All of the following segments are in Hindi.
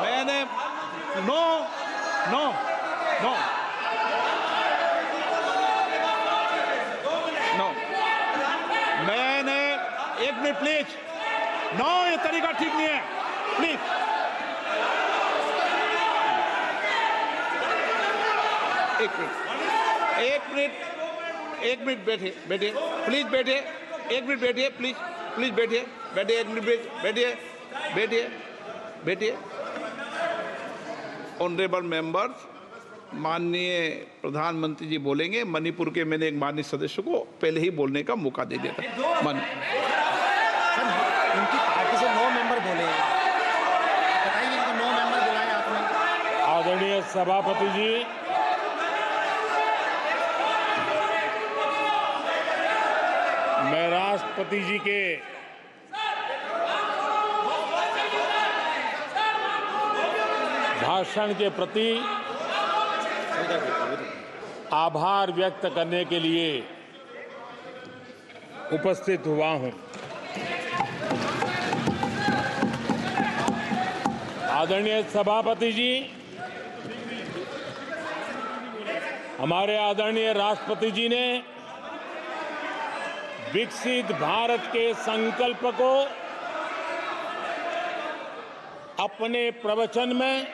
मैंने नो नो नो नो मैंने 1 मिनट प्लीज। नो, ये तरीका ठीक नहीं है, प्लीज। एक मिनट बैठिए, प्लीज बैठिए, 1 मिनट बैठिए, प्लीज बैठिए, 1 मिनट बैठिए। ऑनरेबल मेंबर्स, माननीय प्रधानमंत्री जी बोलेंगे। मणिपुर के मैंने एक माननीय सदस्य को पहले ही बोलने का मौका दे दिया था। उनकी पार्टी से 9 मेंबर बोले, बताइए इनको 9 मेंबर बुलाए आपने। आदरणीय सभापति जी, मैं राष्ट्रपति जी के भाषण के प्रति आभार व्यक्त करने के लिए उपस्थित हुआ हूं। आदरणीय सभापति जी, हमारे आदरणीय राष्ट्रपति जी ने विकसित भारत के संकल्प को अपने प्रवचन में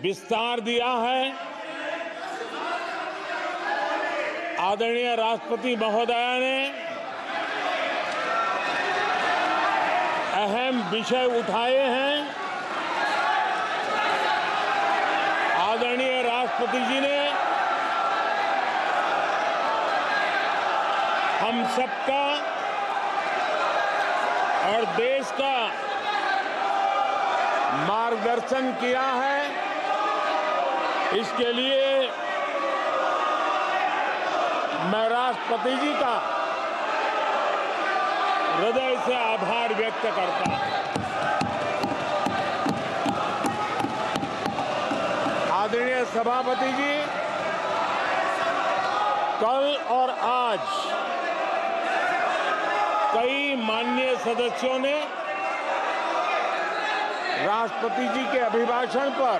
विस्तार दिया है। आदरणीय राष्ट्रपति महोदया ने अहम विषय उठाए हैं। आदरणीय राष्ट्रपति जी ने हम सबका और देश का मार्गदर्शन किया है। इसके लिए मैं राष्ट्रपति जी का हृदय से आभार व्यक्त करता हूं। आदरणीय सभापति जी, कल और आज कई माननीय सदस्यों ने राष्ट्रपति जी के अभिभाषण पर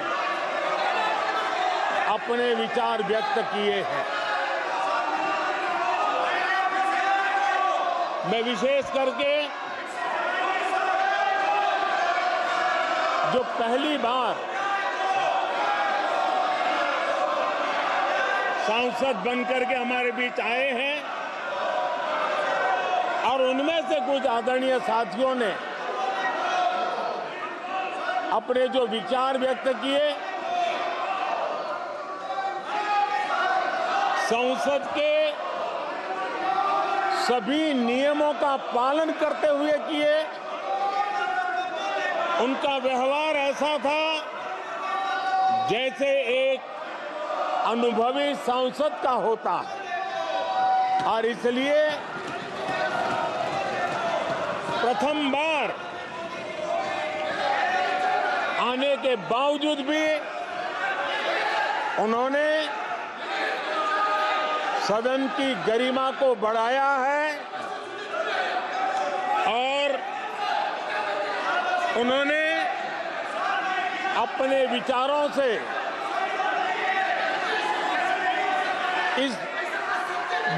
अपने विचार व्यक्त किए हैं। मैं विशेष करके जो पहली बार सांसद बनकर के हमारे बीच आए हैं और उनमें से कुछ आदरणीय साथियों ने अपने जो विचार व्यक्त किए, संसद के सभी नियमों का पालन करते हुए किए। उनका व्यवहार ऐसा था जैसे एक अनुभवी सांसद का होता है और इसलिए प्रथम बार आने के बावजूद भी उन्होंने सदन की गरिमा को बढ़ाया है और उन्होंने अपने विचारों से इस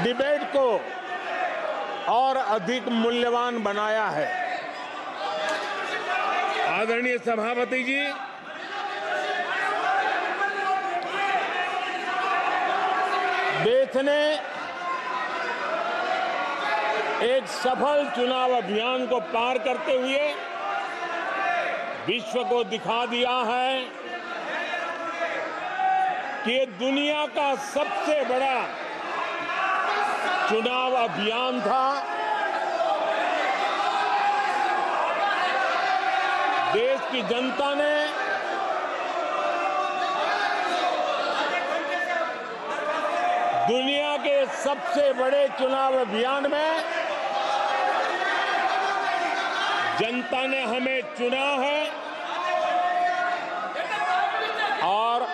डिबेट को और अधिक मूल्यवान बनाया है। आदरणीय सभापति जी, देश ने एक सफल चुनाव अभियान को पार करते हुए विश्व को दिखा दिया है कि ये दुनिया का सबसे बड़ा चुनाव अभियान था। देश की जनता ने दुनिया के सबसे बड़े चुनाव अभियान में जनता ने हमें चुना है और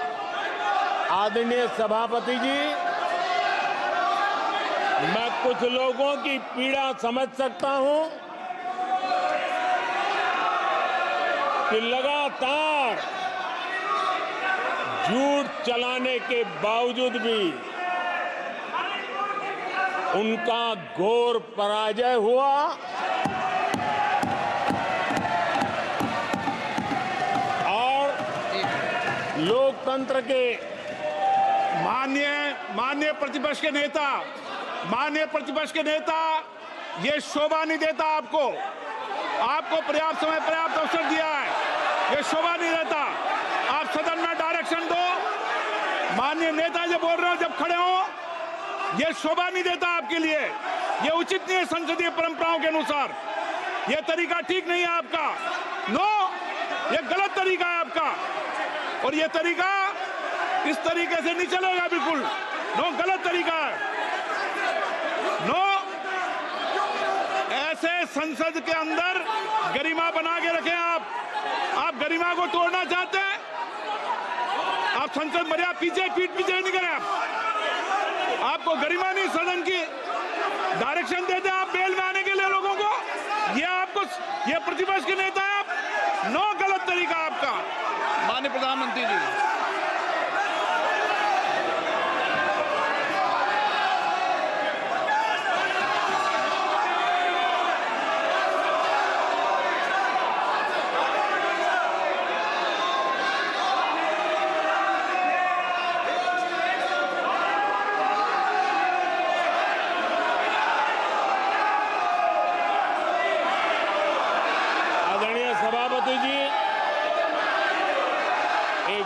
आदरणीय सभापति जी, मैं कुछ लोगों की पीड़ा समझ सकता हूं कि लगातार झूठ चलाने के बावजूद भी उनका घोर पराजय हुआ और लोकतंत्र के माननीय प्रतिपक्ष के नेता ये शोभा नहीं देता आपको पर्याप्त समय पर्याप्त अवसर दिया है, ये शोभा नहीं देता। आप सदन में डायरेक्शन दो। माननीय नेता जो बोल रहे हो जब खड़े हो, ये शोभा नहीं देता आपके लिए, ये उचित नहीं है संसदीय परंपराओं के अनुसार। ये तरीका ठीक नहीं है आपका। नो, ये गलत तरीका है आपका और ये तरीका इस तरीके से नहीं चलेगा बिल्कुल। नो, गलत तरीका है। नो, ऐसे संसद के अंदर गरिमा बना के रखें आप गरिमा को तोड़ना चाहते हैं। आप संसद मर्यादा पीठ पीछे नहीं करें। आपको गरिमा नहीं, सदन की डायरेक्शन देते आप बेल में आने के लिए लोगों को। ये प्रतिपक्ष के नेता है आप। नो, गलत तरीका आपका। माननीय प्रधानमंत्री जी,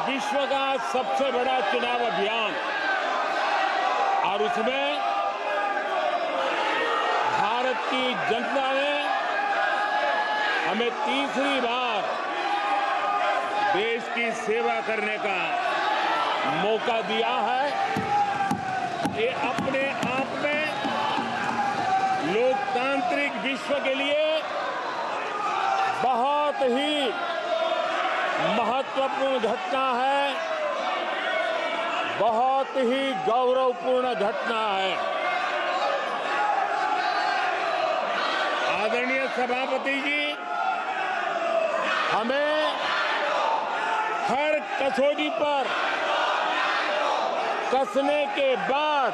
विश्व का सबसे बड़ा चुनाव अभियान और उसमें भारत की जनता ने हमें तीसरी बार देश की सेवा करने का मौका दिया है। ये अपने आप में लोकतांत्रिक विश्व के लिए बहुत ही महत्वपूर्ण घटना है, बहुत ही गौरवपूर्ण घटना है। आदरणीय सभापति जी, हमें हर कसौटी पर कसने के बाद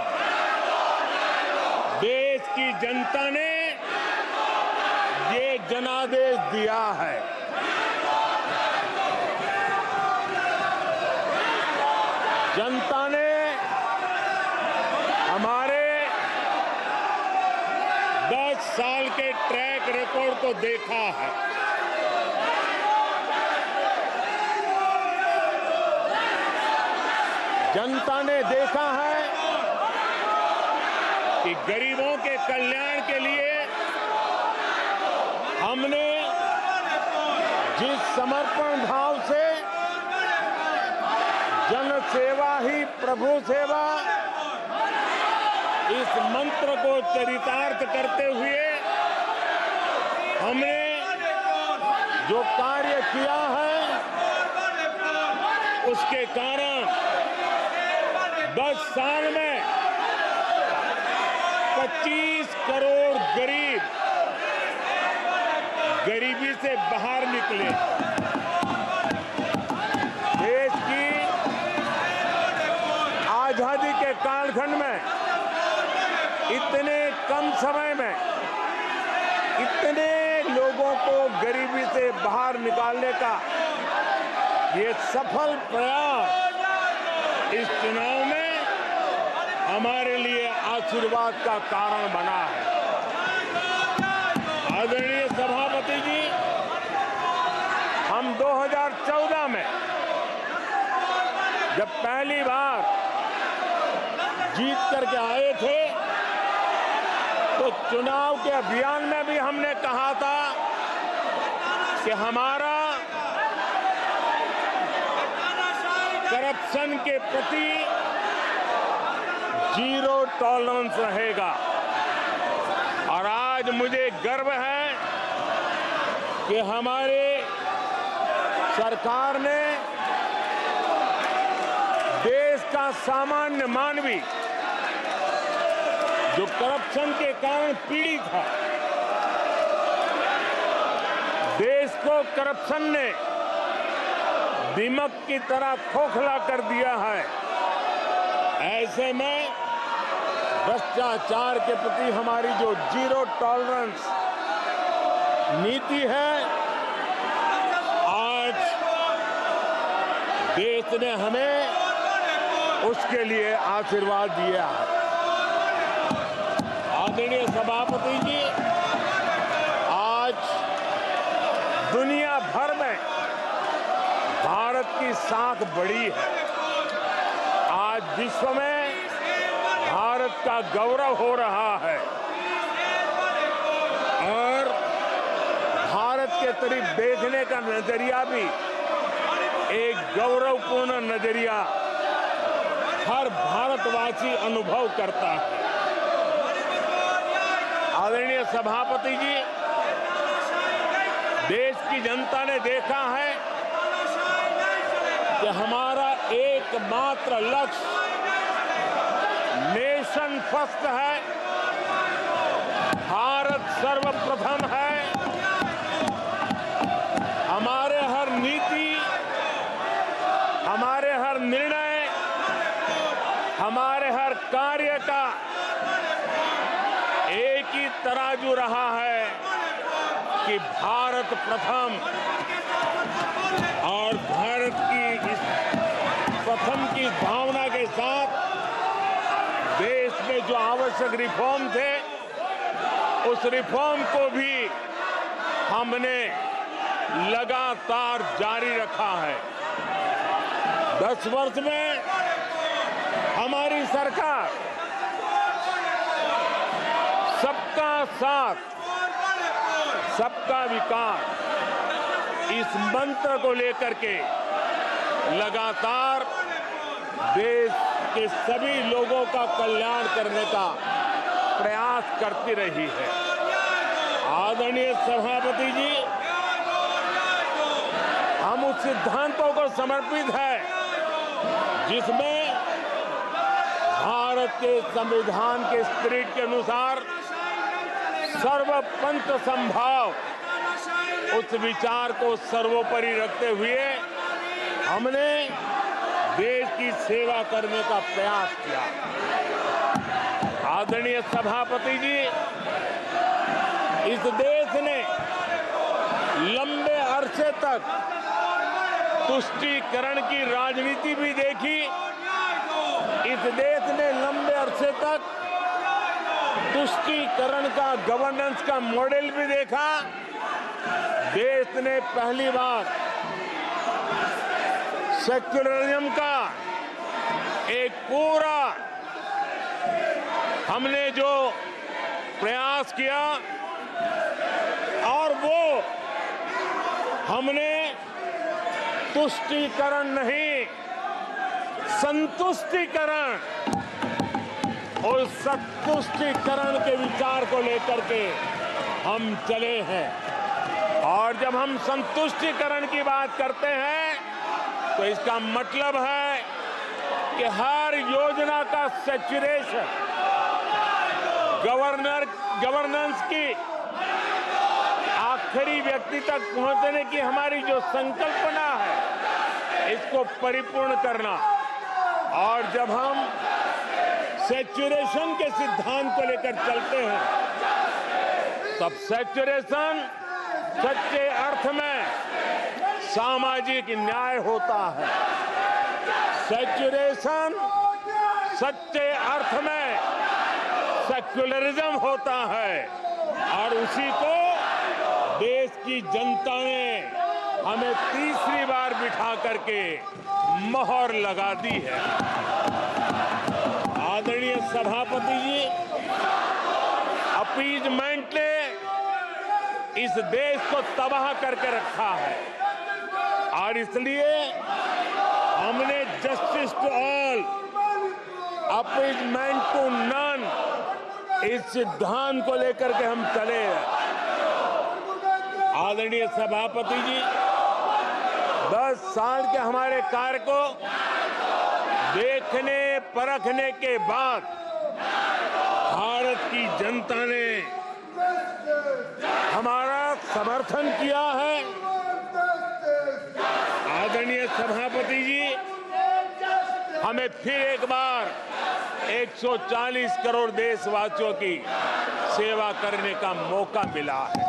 देश की जनता ने ये जनादेश दिया है। जनता ने हमारे 10 साल के ट्रैक रिकॉर्ड को देखा है। जनता ने देखा है कि गरीबों के कल्याण के लिए हमने जिस समर्पण भाव से जन सेवा ही प्रभु सेवा इस मंत्र को चरितार्थ करते हुए हमने जो कार्य किया है, उसके कारण 10 साल में 25 करोड़ गरीब गरीबी से बाहर निकले। देश की आजादी के कालखंड में इतने कम समय में इतने लोगों को गरीबी से बाहर निकालने का ये सफल प्रयास इस चुनाव में हमारे लिए आशीर्वाद का कारण बना है। आदरणीय सभापति जी, हम 2014 में जब पहली बार जीत करके आए थे तो चुनाव के अभियान में भी हमने कहा था कि हमारा करप्शन के प्रति 0 टॉलरेंस रहेगा। और आज मुझे गर्व है कि हमारे सरकार ने देश का सामान्य मानवी जो करप्शन के कारण पीड़ित है, देश को करप्शन ने दीमक की तरह खोखला कर दिया है। ऐसे में भ्रष्टाचार के प्रति हमारी जो जीरो टॉलरेंस नीति है, आज देश ने हमें उसके लिए आशीर्वाद दिया है। आदरणीय सभापति जी, आज दुनिया भर में भारत की साख बढ़ी है। आज विश्व में भारत का गौरव हो रहा है और भारत के तरफ देखने का नजरिया भी एक गौरवपूर्ण नजरिया हर भारतवासी अनुभव करता है। आदरणीय सभापति जी, देश की जनता ने देखा है कि हमारा एकमात्र लक्ष्य नेशन फर्स्ट है, भारत सर्वप्रथम है। हमारे हर नीति, हमारे हर निर्णय, हमारे हर कार्य का एक ही तराजू रहा है कि भारत प्रथम, और भारत की इस प्रथम की भावना के साथ देश में जो आवश्यक रिफॉर्म थे, उस रिफॉर्म को भी हमने लगातार जारी रखा है। 10 वर्ष में हमारी सरकार सबका साथ, सबका विकास, इस मंत्र को लेकर के लगातार देश के सभी लोगों का कल्याण करने का प्रयास करती रही है। आदरणीय सभापति जी, हम उस सिद्धांतों को समर्पित है जिसमें भारत के संविधान के स्पिरिट के अनुसार सर्वपंथ संभाव, उस विचार को सर्वोपरि रखते हुए हमने देश की सेवा करने का प्रयास किया। आदरणीय सभापति जी, इस देश ने लंबे अरसे तक तुष्टीकरण की राजनीति भी देखी। इस देश ने लंबे अरसे तक तुष्टीकरण का गवर्नेंस का मॉडल भी देखा। देश ने पहली बार सेक्युलरिज्म का एक पूरा हमने जो प्रयास किया, और वो हमने तुष्टीकरण नहीं, संतुष्टीकरण और संतुष्टीकरण के विचार को लेकर के हम चले हैं। और जब हम संतुष्टीकरण की बात करते हैं तो इसका मतलब है कि हर योजना का सैचुरेशन, गवर्नेंस की आखिरी व्यक्ति तक पहुंचने की हमारी जो संकल्पना है, इसको परिपूर्ण करना। और जब हम सैचुरेशन के सिद्धांत को लेकर चलते हैं, तब सैचुरेशन सच्चे अर्थ में सामाजिक न्याय होता है। सेक्युलेशन सच्चे अर्थ में सेक्युलरिज्म होता है, और उसी को देश की जनता ने हमें तीसरी बार बिठा करके मोहर लगा दी है। आदरणीय सभापति जी, अपीजमेंट ने इस देश को तबाह करके रखा है, और इसलिए हमने justice to all, appeasement to none, इस सिद्धांत को लेकर के हम चले हैं। आदरणीय सभापति जी, 10 साल के हमारे कार्य को देखने परखने के बाद भारत की जनता ने हमारा समर्थन किया है। आदरणीय सभा फिर एक बार 140 करोड़ देशवासियों की सेवा करने का मौका मिला है।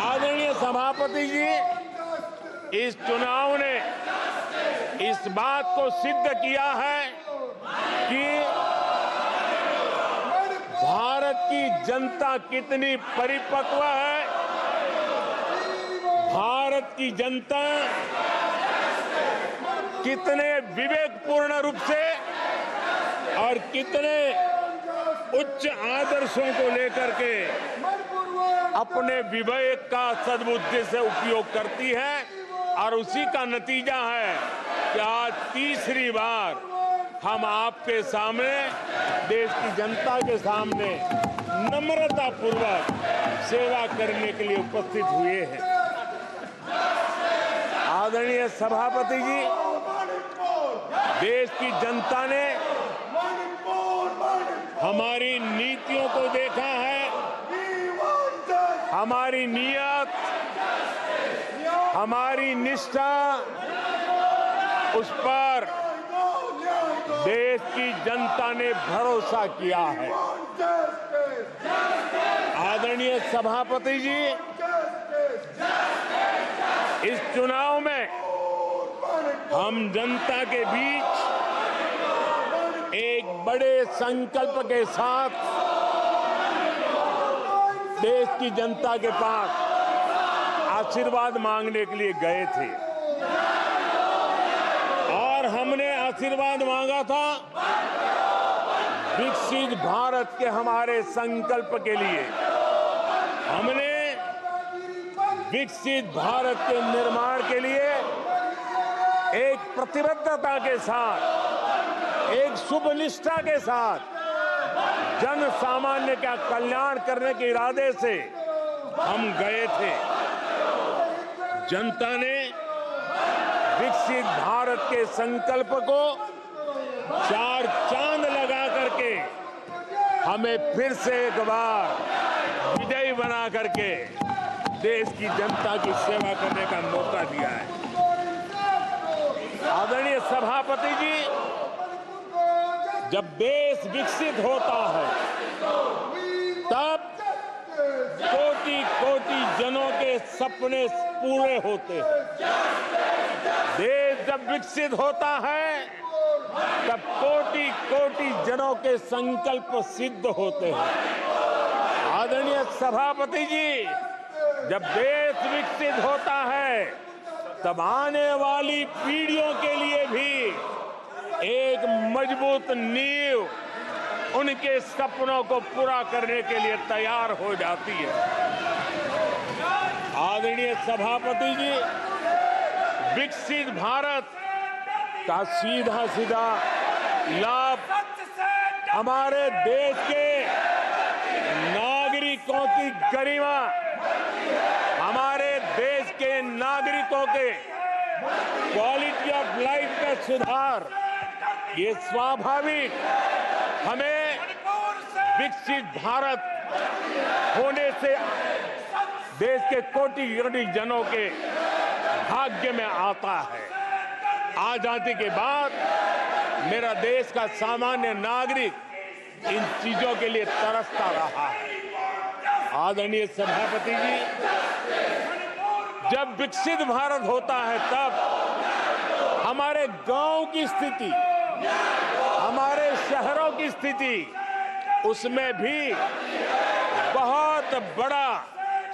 आदरणीय सभापति जी, इस चुनाव ने इस बात को सिद्ध किया है कि भारत की जनता कितनी परिपक्व है। भारत की जनता कितने विवेकपूर्ण रूप से और कितने उच्च आदर्शों को लेकर के अपने विवेक का सद्बुद्धि से उपयोग करती है, और उसी का नतीजा है कि आज तीसरी बार हम आपके सामने, देश की जनता के सामने नम्रता पूर्वक सेवा करने के लिए उपस्थित हुए हैं। आदरणीय सभापति जी, देश की जनता ने हमारी नीतियों को देखा है, हमारी नीयत, हमारी निष्ठा, उस पर देश की जनता ने भरोसा किया है। आदरणीय सभापति जी, इस चुनाव में हम जनता के बीच एक बड़े संकल्प के साथ देश की जनता के पास आशीर्वाद मांगने के लिए गए थे, और हमने आशीर्वाद मांगा था विकसित भारत के हमारे संकल्प के लिए। हमने विकसित भारत के निर्माण के लिए एक प्रतिबद्धता के साथ, एक शुभ निष्ठा के साथ जन सामान्य का कल्याण करने के इरादे से हम गए थे। जनता ने विकसित भारत के संकल्प को 4 चांद लगा करके हमें फिर से एक बार विजयी बना करके देश की जनता की सेवा करने का मौका दिया है। आदरणीय सभापति जी, जब देश विकसित होता है तब कोटि कोटि जनों के सपने पूरे होते हैं। देश जब विकसित होता है तब कोटि कोटि जनों के संकल्प सिद्ध होते हैं। आदरणीय सभापति जी, जब देश विकसित होता है तब आने वाली पीढ़ियों के लिए भी एक मजबूत नींव उनके सपनों को पूरा करने के लिए तैयार हो जाती है। आदरणीय सभापति जी, विकसित भारत का सीधा सीधा लाभ हमारे देश के नागरिकों की गरिमा, हमारे देश के नागरिकों के क्वालिटी ऑफ लाइफ में सुधार, ये स्वाभाविक हमें विकसित भारत होने से देश के कोटि कोटि जनों के भाग्य में आता है। आजादी के बाद मेरा देश का सामान्य नागरिक इन चीजों के लिए तरसता रहा है। आदरणीय सभापति जी, जब विकसित भारत होता है तब हमारे गांव की स्थिति, हमारे शहरों की स्थिति, उसमें भी बहुत बड़ा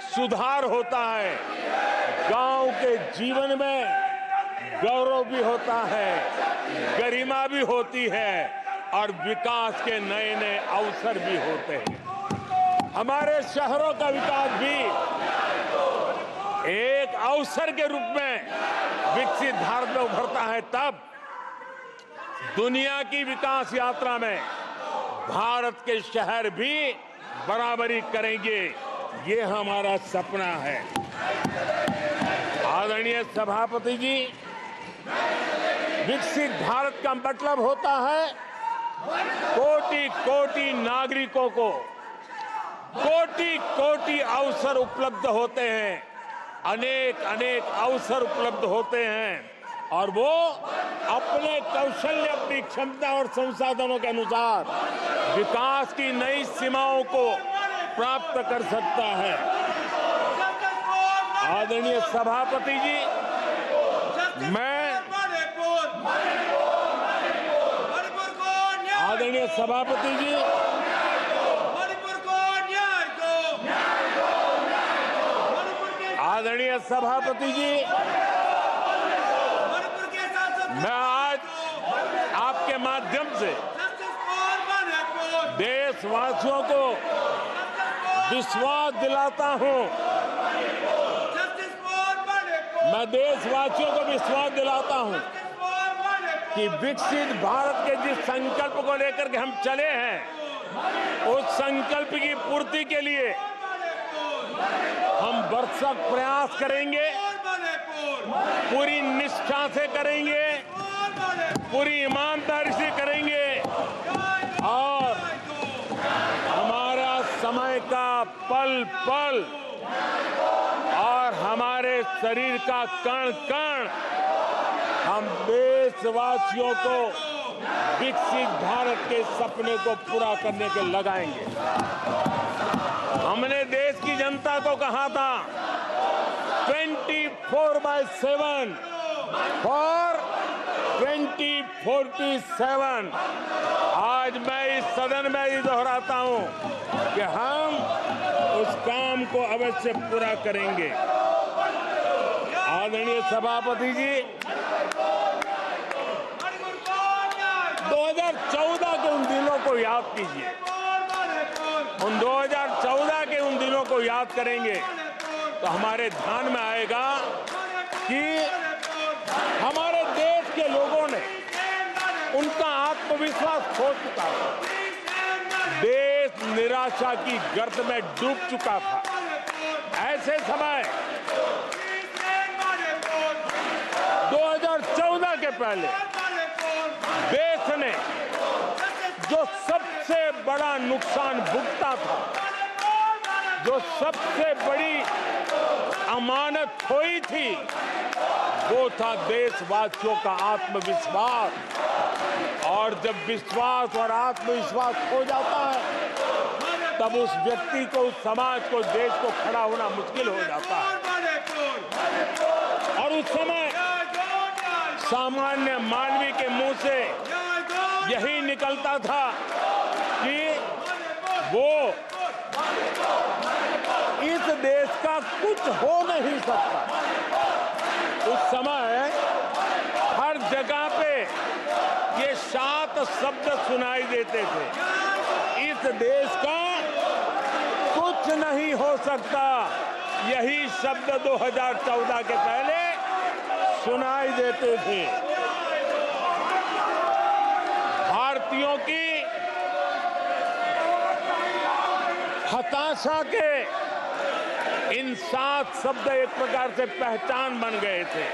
सुधार होता है। गांव के जीवन में गौरव भी होता है, गरिमा भी होती है और विकास के नए नए अवसर भी होते हैं। हमारे शहरों का विकास भी एक अवसर के रूप में विकसित भारत में उभरता है, तब दुनिया की विकास यात्रा में भारत के शहर भी बराबरी करेंगे, ये हमारा सपना है। आदरणीय सभापति जी, विकसित भारत का मतलब होता है कोटि कोटि नागरिकों को कोटि कोटि अवसर उपलब्ध होते हैं, अनेक अनेक अवसर उपलब्ध होते हैं। और वो अपने कौशल्य, अपनी क्षमता और संसाधनों के अनुसार विकास की नई सीमाओं को प्राप्त कर सकता है। आदरणीय सभापति जी, आदरणीय सभापति जी, आदरणीय सभापति जी, मैं आज आपके माध्यम से देशवासियों को विश्वास दिलाता हूं, मैं देशवासियों को विश्वास दिलाता हूं कि विकसित भारत के जिस संकल्प को लेकर के हम चले हैं, उस संकल्प की पूर्ति के लिए हम भरसक प्रयास करेंगे, पूरी निष्ठा से करेंगे, पूरी ईमानदारी से करेंगे और हमारा समय का पल पल और हमारे शरीर का कण कण हम देशवासियों को विकसित भारत के सपने को पूरा करने के लगाएंगे। हमने देश की जनता को कहा था 24/7 फॉर 2047। आज मैं इस सदन में ही दोहराता हूं कि हम उस काम को अवश्य पूरा करेंगे। आदरणीय सभापति जी, 2014 के उन दिनों को याद कीजिए। उन 2014 के उन दिनों को याद करेंगे तो हमारे ध्यान में आएगा कि हमारे देश के लोगों ने उनका आत्मविश्वास खो चुका था, देश निराशा की गर्त में डूब चुका था। ऐसे समय 2014 के पहले देश ने जो सबसे बड़ा नुकसान भुगता था, जो सबसे बड़ी अमानत खोई थी, वो था देशवासियों का आत्मविश्वास। और जब विश्वास और आत्मविश्वास खो जाता है तब उस व्यक्ति को, उस समाज को, देश को खड़ा होना मुश्किल हो जाता है। और उस समय सामान्य मानवी के मुंह से यही निकलता था कि वो इस देश का कुछ हो नहीं सकता। उस समय हर जगह पे ये 7 शब्द सुनाई देते थे, इस देश का कुछ नहीं हो सकता। यही शब्द 2014 के पहले सुनाई देते थे। भारतीयों की हताशा के इन 7 शब्द एक प्रकार से पहचान बन गए थे।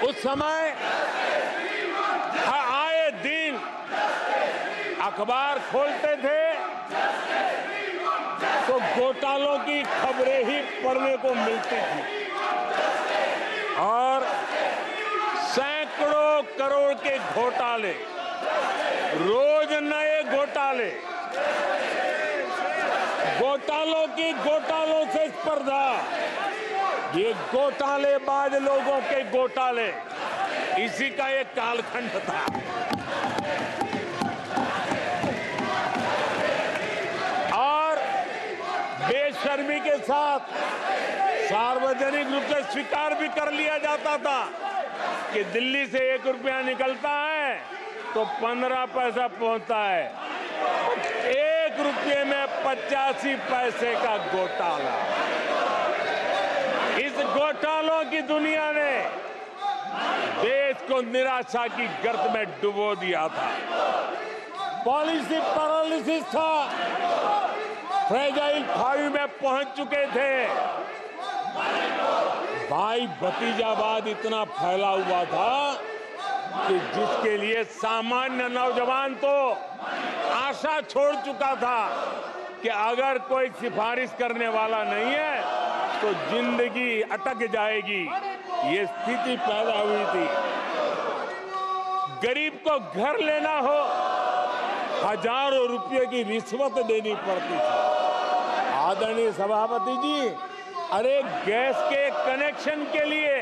उस समय आए दिन अखबार खोलते थे तो घोटालों की खबरें ही पढ़ने को मिलती थी और सैकड़ों करोड़ के घोटाले, रोज नए घोटाले, घोटालों से स्पर्धा, ये घोटालेबाज लोगों के घोटाले, इसी का एक कालखंड था। और बेशर्मी के साथ सार्वजनिक रूप से स्वीकार भी कर लिया जाता था कि दिल्ली से 1 रुपया निकलता है तो 15 पैसा पहुंचता है। 1 रुपये में 85 पैसे का घोटाला। इस घोटालों की दुनिया ने देश को निराशा की गर्त में डुबो दिया था। पॉलिसी पैरालिसिस था, फ्रेजाइल 5 में पहुंच चुके थे। भाई भतीजावाद इतना फैला हुआ था कि जिसके लिए सामान्य नौजवान तो आशा छोड़ चुका था कि अगर कोई सिफारिश करने वाला नहीं है तो जिंदगी अटक जाएगी, ये स्थिति पैदा हुई थी। गरीब को घर लेना हो, हजारों रुपए की रिश्वत देनी पड़ती थी। आदरणीय सभापति जी, अरे गैस के कनेक्शन के लिए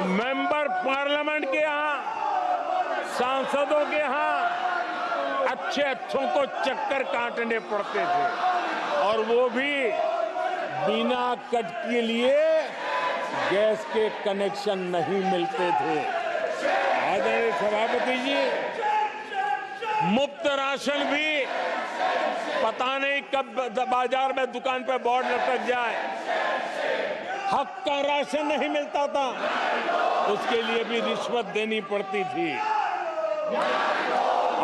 मेंबर पार्लियामेंट के यहाँ, सांसदों के यहाँ अच्छों को चक्कर काटने पड़ते थे, और वो भी बिना कट के लिए गैस के कनेक्शन नहीं मिलते थे। आदरणीय सभापति जी, मुफ्त राशन भी पता नहीं कब बाजार में दुकान पे बोर्ड लटक जाए, हक का राशन नहीं मिलता था, उसके लिए भी रिश्वत देनी पड़ती थी।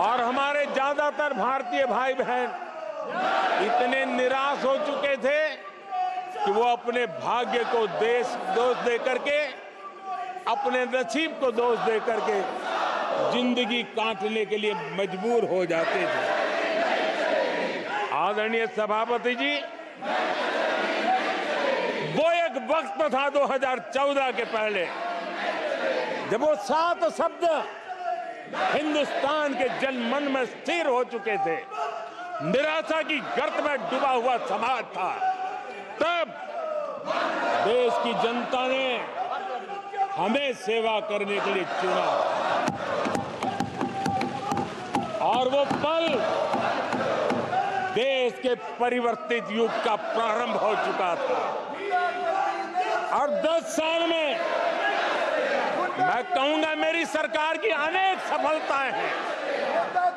और हमारे ज्यादातर भारतीय भाई बहन इतने निराश हो चुके थे कि वो अपने भाग्य को दोष दे करके, अपने नसीब को दोष दे करके जिंदगी काटने के लिए मजबूर हो जाते थे। आदरणीय सभापति जी, वो एक वक्त था 2014 के पहले, जब वो 7 शब्द हिंदुस्तान के जनमन में स्थिर हो चुके थे। निराशा की गर्त में डूबा हुआ समाज था। तब देश की जनता ने हमें सेवा करने के लिए चुना, और वो पल देश के परिवर्तित युग का प्रारंभ हो चुका था। और 10 साल में मैं कहूंगा मेरी सरकार की अनेक सफलताएं हैं,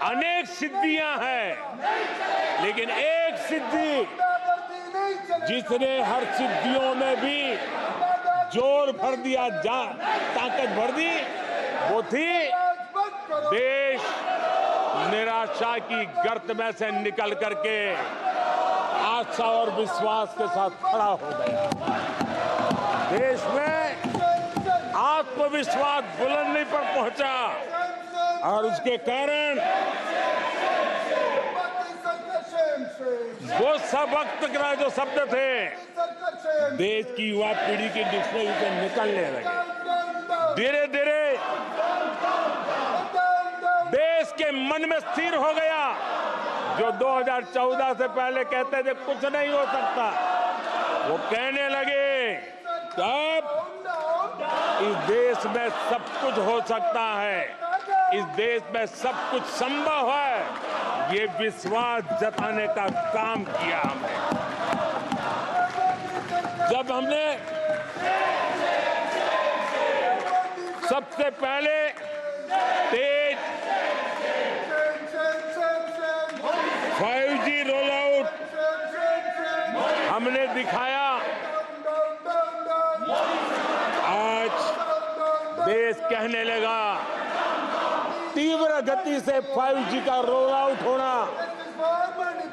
अनेक सिद्धियां हैं, लेकिन एक सिद्धि जिसने हर सिद्धियों में भी जोर भर दिया, ताकत भर दी, वो थी देश निराशा की गर्त में से निकल करके आशा और विश्वास के साथ खड़ा हो गया। देश में आत्मविश्वास बुलंदी पर पहुंचा, और उसके कारण वो सब वक्त का जो शब्द थे देश की युवा पीढ़ी की डिक्शनरी से निकलने लगे। धीरे धीरे देश के मन में स्थिर हो गया। जो 2014 से पहले कहते थे कुछ नहीं हो सकता, वो कहने लगे तब इस देश में सब कुछ हो सकता है, इस देश में सब कुछ संभव है। ये विश्वास जताने का काम किया हमने। जब हमने सबसे पहले तेज 5G रोल आउट हमने दिखाया, आज देश कहने लगा तीव्र गति से 5G का रोल आउट होना।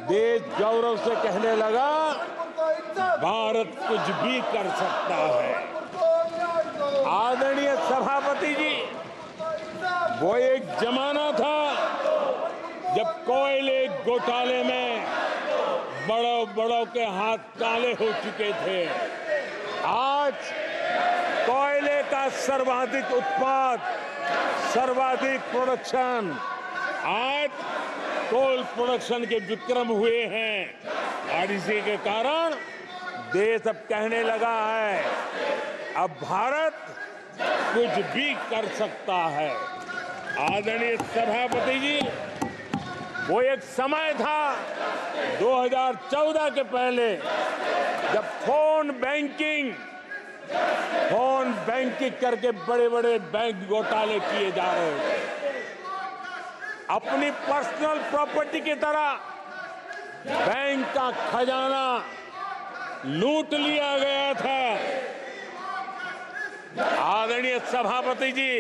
देश गौरव से कहने लगा भारत कुछ भी कर सकता है। आदरणीय सभापति जी, वो एक जमाना था जब कोयले घोटाले में बड़ों के हाथ काले हो चुके थे। आज कोयले का सर्वाधिक उत्पाद, सर्वाधिक प्रोडक्शन, आज कोल प्रोडक्शन के विक्रम हुए हैं, और इसी के कारण देश अब कहने लगा है अब भारत कुछ भी कर सकता है। आदरणीय सभापति जी, वो एक समय था 2014 के पहले जब फोन बैंकिंग करके बड़े बड़े बैंक घोटाले किए जा रहे थे। अपनी पर्सनल प्रॉपर्टी की तरह बैंक का खजाना लूट लिया गया था। आदरणीय सभापति जी,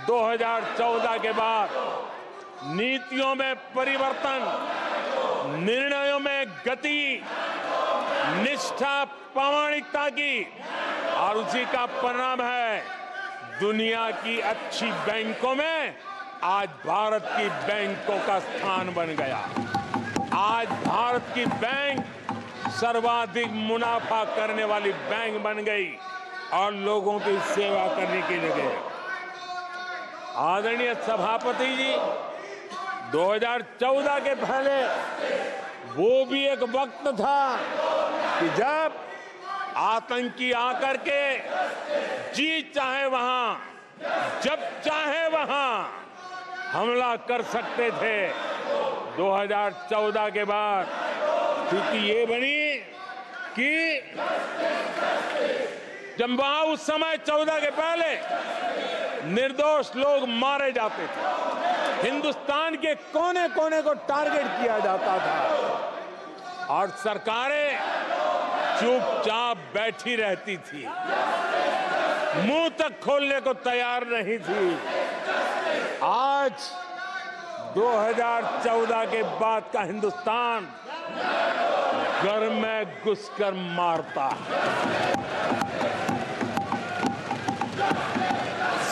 2014 के बाद नीतियों में परिवर्तन, निर्णयों में गति, निष्ठा, प्रामाणिकता की, और उसी का परिणाम है दुनिया की अच्छी बैंकों में आज भारत की बैंकों का स्थान बन गया। आज भारत की बैंक सर्वाधिक मुनाफा करने वाली बैंक बन गई और लोगों की सेवा करने की जगह। आदरणीय सभापति जी, 2014 के पहले वो भी एक वक्त था कि जब आतंकी आकर के जी चाहे वहां, जब चाहे वहां हमला कर सकते थे। 2014 के बाद स्थिति ये बनी कि जब वहां उस समय 14 के पहले निर्दोष लोग मारे जाते थे, हिंदुस्तान के कोने कोने को टारगेट किया जाता था और सरकारें चुपचाप बैठी रहती थी, मुंह तक खोलने को तैयार नहीं थी। आज 2014 के बाद का हिंदुस्तान घर में घुसकर मारता है,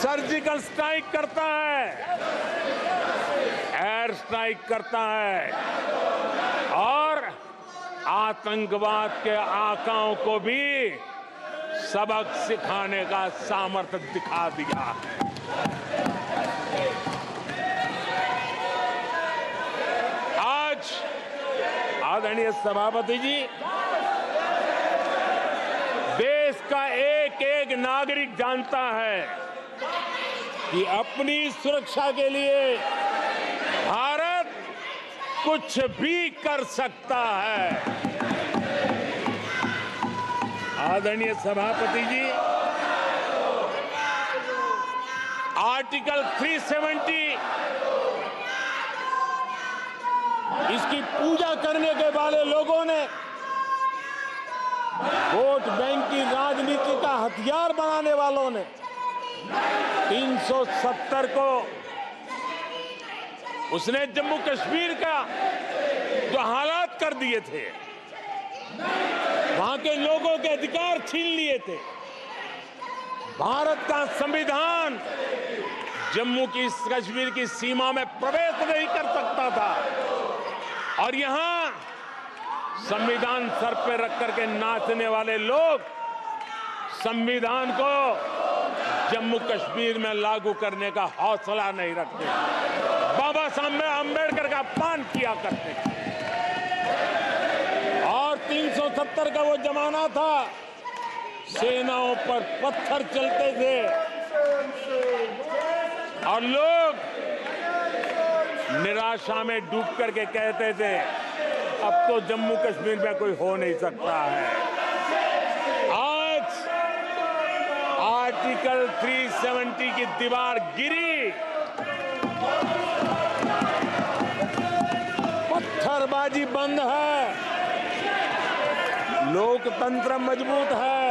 सर्जिकल स्ट्राइक करता है, एयर स्ट्राइक करता है और आतंकवाद के आकाओं को भी सबक सिखाने का सामर्थ्य दिखा दिया है। आज आदरणीय सभापति जी, देश का एक एक नागरिक जानता है कि अपनी सुरक्षा के लिए भारत कुछ भी कर सकता है। आदरणीय सभापति जी, आर्टिकल 370 इसकी पूजा करने के वाले लोगों ने वोट बैंक की राजनीति का हथियार बनाने वालों ने 370 को उसने जम्मू कश्मीर का जो हालात कर दिए थे, वहां के लोगों के अधिकार छीन लिए थे। भारत का संविधान जम्मू की कश्मीर की सीमा में प्रवेश नहीं कर सकता था और यहां संविधान सर पे रख करके नाचने वाले लोग संविधान को जम्मू कश्मीर में लागू करने का हौसला नहीं रखते, बाबा साहब अम्बेडकर का अपमान किया करते थे। और 370 का वो जमाना था, सेनाओं पर पत्थर चलते थे और लोग निराशा में डूब करके कहते थे अब तो जम्मू कश्मीर में कोई हो नहीं सकता है। आज आर्टिकल 370 की दीवार गिरी, पत्थरबाजी बंद है, लोकतंत्र मजबूत है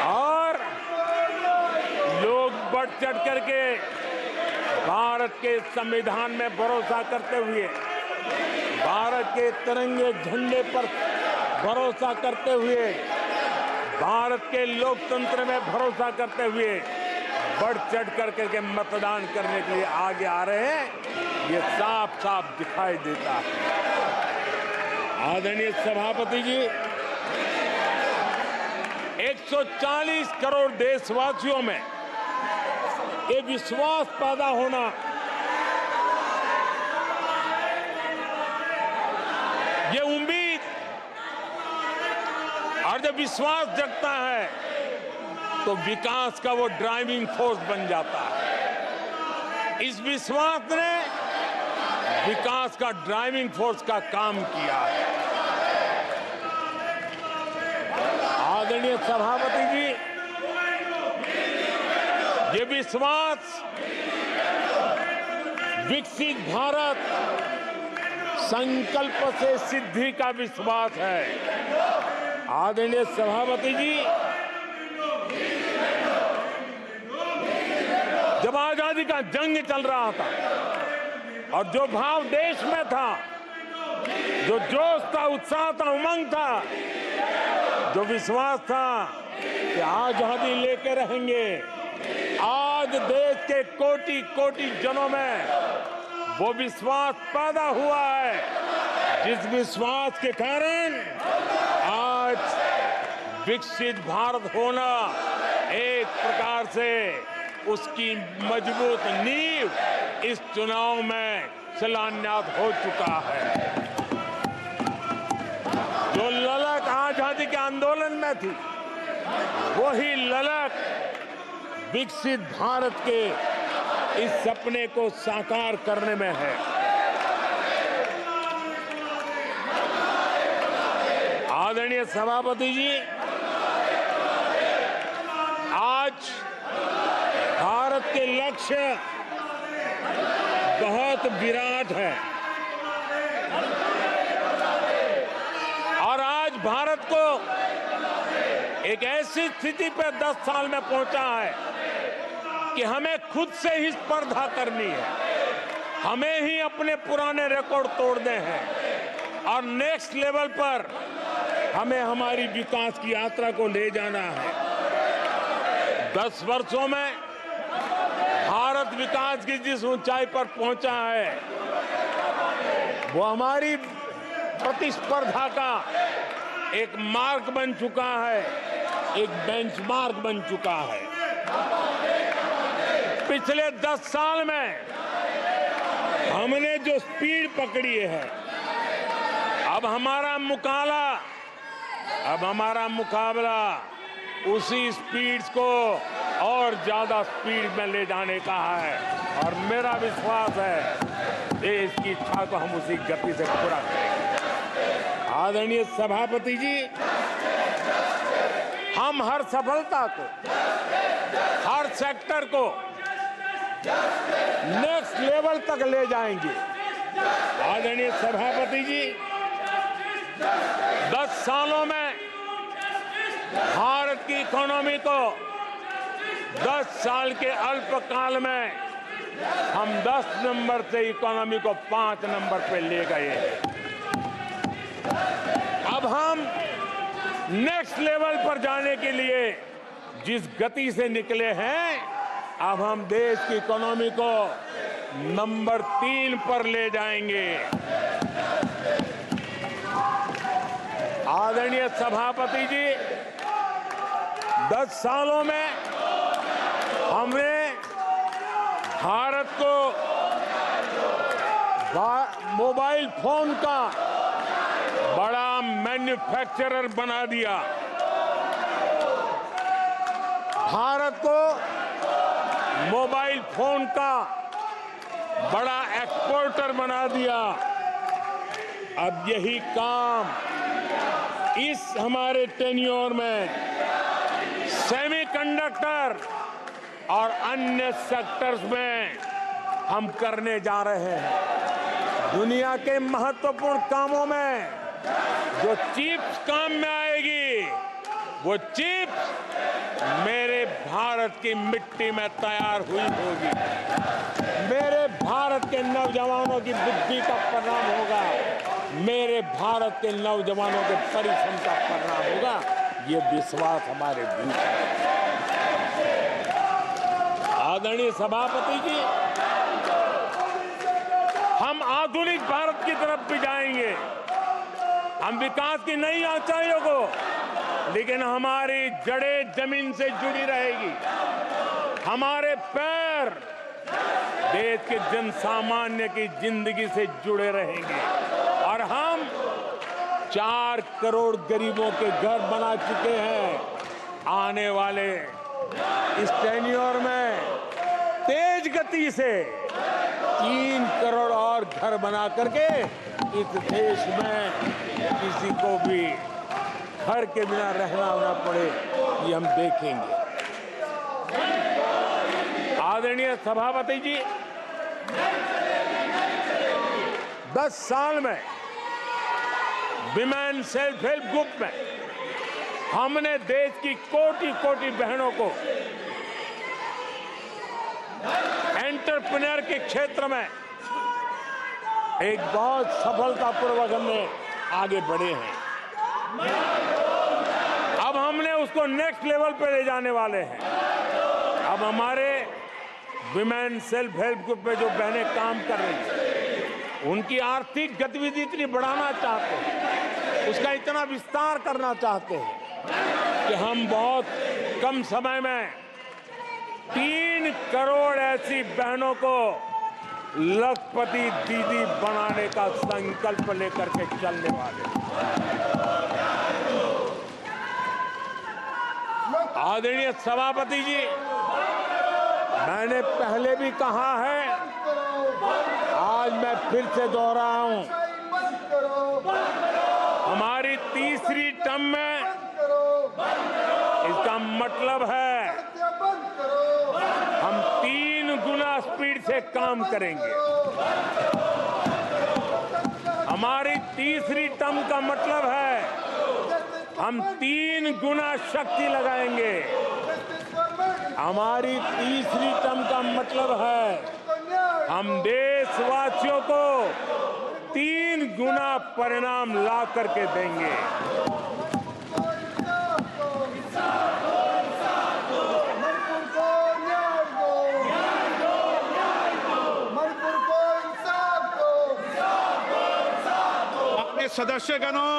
और लोग बढ़ चढ़ करके भारत के संविधान में भरोसा करते हुए, भारत के तिरंगे झंडे पर भरोसा करते हुए, भारत के लोकतंत्र में भरोसा करते हुए बढ़ चढ़ करके मतदान करने के लिए आगे आ रहे हैं। ये साफ साफ दिखाई देता है। आदरणीय सभापति जी, 140 करोड़ देशवासियों में ये विश्वास पैदा होना, ये उम्मीद और जब विश्वास जगता है तो विकास का वो ड्राइविंग फोर्स बन जाता है। इस विश्वास ने विकास का ड्राइविंग फोर्स का काम किया है। आदरणीय सभापति जी, ये विश्वास विकसित भारत संकल्प से सिद्धि का विश्वास है। आदरणीय सभापति जी, जब आजादी का जंग चल रहा था और जो भाव देश में था, जो जोश था, उत्साह था, उमंग था, जो विश्वास था कि आजादी लेके रहेंगे, आज देश के कोटि कोटि जनों में वो विश्वास पैदा हुआ है, जिस विश्वास के कारण आज विकसित भारत होना एक प्रकार से उसकी मजबूत नींव इस चुनाव में शिलान्यास हो चुका है। जो ललक आजादी के आंदोलन में थी, वही ललक विकसित भारत के इस सपने को साकार करने में है। आदरणीय सभापति जी, आज भारत के लक्ष्य बहुत विराट है और आज भारत को एक ऐसी स्थिति पर 10 साल में पहुंचा है कि हमें खुद से ही स्पर्धा करनी है, हमें ही अपने पुराने रिकॉर्ड तोड़ने हैं और नेक्स्ट लेवल पर हमें हमारी विकास की यात्रा को ले जाना है। 10 वर्षों में भारत विकास की जिस ऊंचाई पर पहुंचा है, वो हमारी प्रतिस्पर्धा का एक मार्ग बन चुका है, एक बेंचमार्क बन चुका है। पिछले 10 साल में हमने जो स्पीड पकड़ी है, अब हमारा मुकाबला उसी स्पीड को और ज्यादा स्पीड में ले जाने का है और मेरा विश्वास है देश की इच्छा को हम उसी गति से पूरा करेंगे। आदरणीय सभापति जी, हम हर सफलता को, हर सेक्टर को नेक्स्ट लेवल तक ले जाएंगे। आदरणीय सभापति जी, 10 सालों में भारत की इकोनॉमी को 10 साल के अल्पकाल में हम 10 नंबर से इकोनॉमी को 5 नंबर पे ले गए हैं। अब हम नेक्स्ट लेवल पर जाने के लिए जिस गति से निकले हैं, अब हम देश की इकोनॉमी को नंबर 3 पर ले जाएंगे। आदरणीय सभापति जी, 10 सालों में हमने भारत को मोबाइल फोन का बड़ा मैन्युफैक्चरर बना दिया, भारत को मोबाइल फोन का बड़ा एक्सपोर्टर बना दिया। अब यही काम इस हमारे टेन्योर में सेमीकंडक्टर और अन्य सेक्टर्स में हम करने जा रहे हैं। दुनिया के महत्वपूर्ण कामों में जो चिप्स काम में आएगी, वो चिप्स मेरे भारत की मिट्टी में तैयार हुई होगी, मेरे भारत के नौजवानों की बुद्धि का परिणाम होगा, मेरे भारत के नौजवानों के परिश्रम का परिणाम होगा। ये विश्वास हमारे भीतर है। आदरणीय सभापति जी, हम आधुनिक भारत की तरफ भी जाएंगे, हम विकास की नई ऊंचाइयों को, लेकिन हमारी जड़ें जमीन से जुड़ी रहेगी, हमारे पैर देश के जन सामान्य की जिंदगी से जुड़े रहेंगे और हम 4 करोड़ गरीबों के घर बना चुके हैं। आने वाले इस टेन्योर में तेज गति से 3 करोड़ और घर बना करके इस देश में किसी को भी घर के बिना रहना ना पड़े, ये हम देखेंगे। आदरणीय सभापति जी, 10 साल में विमेन सेल्फ हेल्प ग्रुप में हमने देश की कोटि-कोटि बहनों को एंटरप्रेन्योर के क्षेत्र में एक बहुत सफलतापूर्वक हमने आगे बढ़े हैं। अब हमने उसको नेक्स्ट लेवल पे ले जाने वाले हैं। अब हमारे विमेन सेल्फ हेल्प ग्रुप पे जो बहनें काम कर रही हैं, उनकी आर्थिक गतिविधि इतनी बढ़ाना चाहते हैं, उसका इतना विस्तार करना चाहते हैं कि हम बहुत कम समय में 3 करोड़ ऐसी बहनों को लखपति दीदी बनाने का संकल्प लेकर के चलने वाले। आदरणीय सभापति जी, मैंने पहले भी कहा है, आज मैं फिर से दोहराऊं, हमारी तीसरी टर्म में इसका मतलब है हम 3 गुना स्पीड से काम करेंगे। हमारी तीसरी टर्म का मतलब है हम 3 गुना शक्ति लगाएंगे। हमारी तीसरी टर्म का मतलब है हम देशवासियों को 3 गुना परिणाम ला करके देंगे। अपने सदस्यगणों,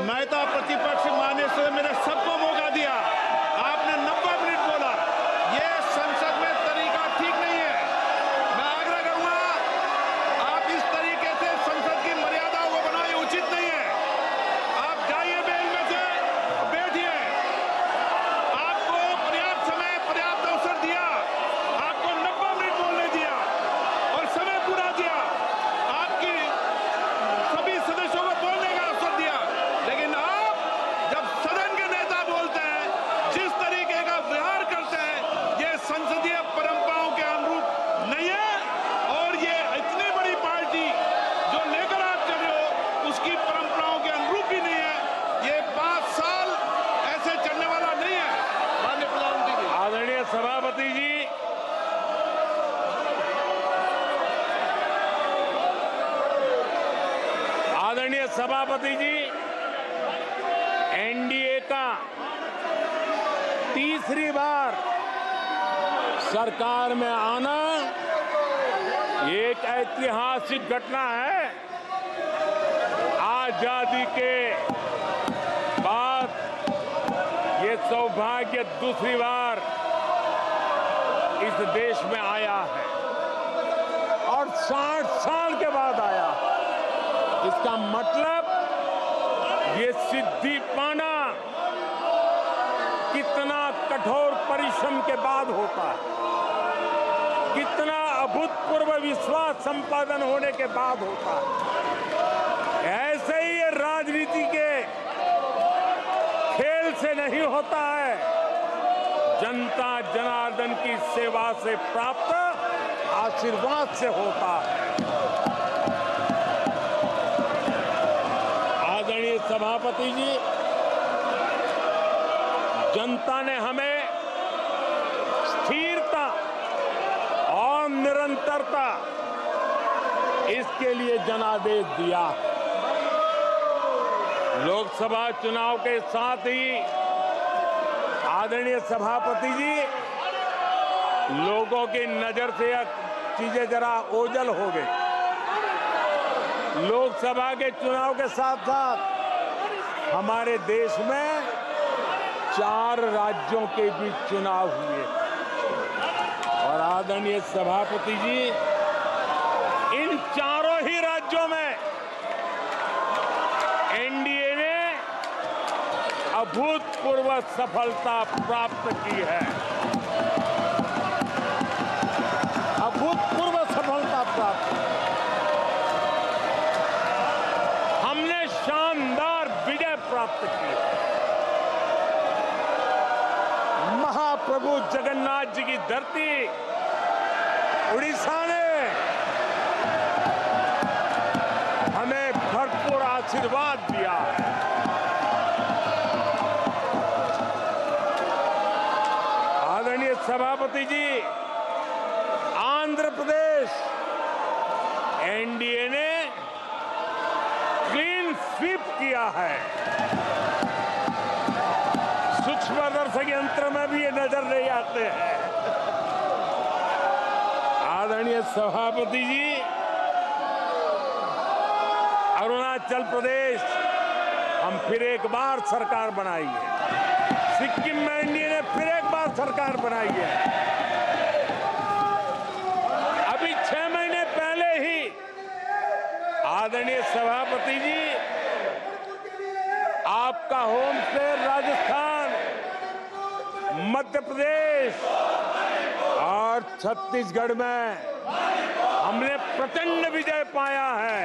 नेता प्रतिपक्ष मान्य से मेरे सबको मौका दिया। आपने 90 मिनट बोला, ये संसद में तरीका ठीक नहीं है। मैं आग्रह करूंगा, आप इस तरीके से संसद की मर्यादाओं को बनाए, उचित नहीं है। आप जाइए बेंच में से, बैठिए। आपको पर्याप्त समय, पर्याप्त अवसर दिया, आपको 90 मिनट बोलने दिया और समय पूरा दिया। आपकी सभी सदस्यों को बोलने का अवसर दिया, लेकिन आप जब सदन के नेता बोलते हैं, जिस तरीके का व्यवहार करते हैं, ये संसदीय परंपराओं के अनुरूप नहीं है। और ये इतनी बड़ी पार्टी जो लेकर आप चले हो, उसकी परंपराओं के अनुरूप भी नहीं है। ये 5 साल ऐसे चलने वाला नहीं है। माननीय प्रधानमंत्री जी, आदरणीय सभापति जी, आदरणीय सभापति जी, एनडीए का तीसरी बार सरकार में आना एक ऐतिहासिक घटना है। आजादी के बाद ये सौभाग्य दूसरी बार इस देश में आया है और 60 साल के बाद आया है। इसका मतलब ये सिद्धि पाना कितना कठोर परिश्रम के बाद होता है, कितना अभूतपूर्व विश्वास संपादन होने के बाद होता है। ऐसे ही ये राजनीति के खेल से नहीं होता है, जनता जनार्दन की सेवा से प्राप्त आशीर्वाद से होता है। आदरणीय सभापति जी, जनता ने हमें स्थिरता और निरंतरता, इसके लिए जनादेश दिया है। लोकसभा चुनाव के साथ ही आदरणीय सभापति जी, लोगों की नजर से चीजें जरा ओझल हो गई। लोकसभा के चुनाव के साथ साथ हमारे देश में 4 राज्यों के बीच चुनाव हुए और आदरणीय सभापति जी, इन चारों ही राज्यों में एनडीए ने अभूतपूर्व सफलता प्राप्त की है। अभूतपूर्व सफलता प्राप्त, हमने शानदार विजय प्राप्त की है। महाप्रभु जगन्नाथ जी की धरती उड़ीसा ने हमें भरपूर आशीर्वाद दिया है। आदरणीय सभापति जी, आंध्र प्रदेश एनडीए ने क्लीन स्वीप किया है। सूक्ष्मदर्शक यंत्र में भी ये नजर नहीं आते हैं। आदरणीय सभापति जी, अरुणाचल प्रदेश हम फिर एक बार सरकार बनाई है। सिक्किम में एनडीए ने फिर एक बार सरकार बनाई है। अभी 6 महीने पहले ही आदरणीय सभापति जी, आपका होम स्टेट राजस्थान, मध्य प्रदेश और छत्तीसगढ़ में हमने प्रचंड विजय पाया है।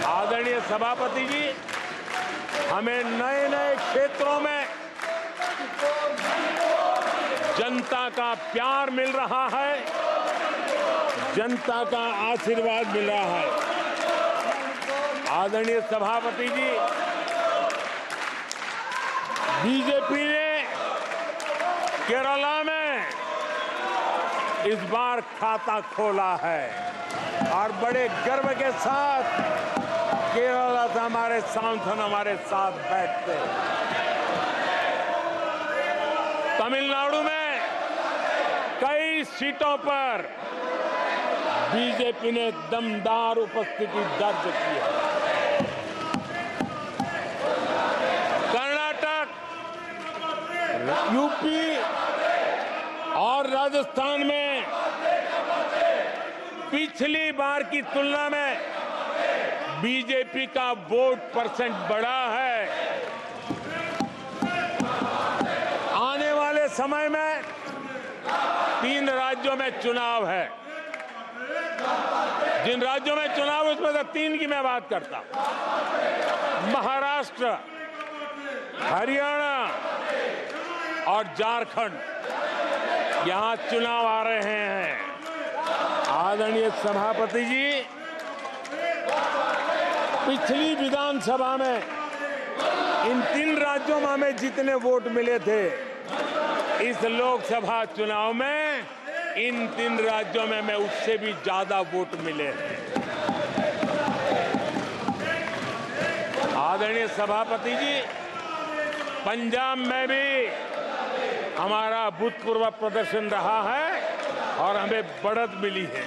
आदरणीय सभापति जी, हमें नए नए क्षेत्रों में जनता का प्यार मिल रहा है, जनता का आशीर्वाद मिल रहा है। आदरणीय सभापति जी, बीजेपी ने केरला में इस बार खाता खोला है और बड़े गर्व के साथ केरला से हमारे सांसद हमारे साथ बैठते हैं। तमिलनाडु में कई सीटों पर बीजेपी ने दमदार उपस्थिति दर्ज की है। कर्नाटक, यूपी और राजस्थान में पिछली बार की तुलना में बीजेपी का वोट परसेंट बढ़ा है। आने वाले समय में 3 राज्यों में चुनाव है। जिन राज्यों में चुनाव, उसमें से 3 की मैं बात करता हूं। महाराष्ट्र, हरियाणा और झारखंड, यहां चुनाव आ रहे हैं। आदरणीय सभापति जी, पिछली विधानसभा में इन 3 राज्यों में हमें जितने वोट मिले थे, इस लोकसभा चुनाव में इन 3 राज्यों में हमें उससे भी ज्यादा वोट मिले हैं। आदरणीय सभापति जी, पंजाब में भी हमारा भूतपूर्व प्रदर्शन रहा है और हमें बढ़त मिली है।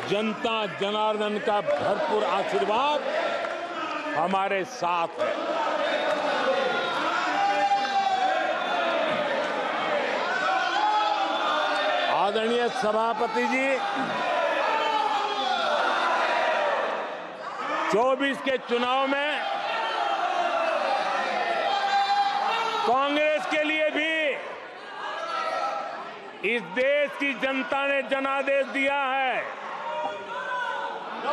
जनता जनार्दन का भरपूर आशीर्वाद हमारे साथ है। आदरणीय सभापति जी, 24 के चुनाव में कांग्रेस के लिए भी इस देश की जनता ने जनादेश दिया है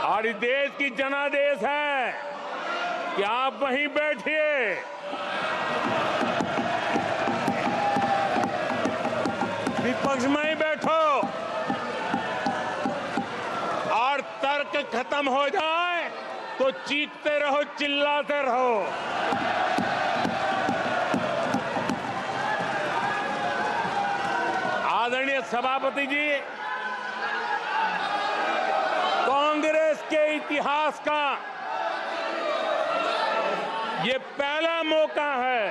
और इस देश की जनादेश है कि आप वहीं बैठिए, विपक्ष में ही बैठो और तर्क खत्म हो जाए तो चीखते रहो, चिल्लाते रहो। आदरणीय सभापति जी, कांग्रेस के इतिहास का ये पहला मौका है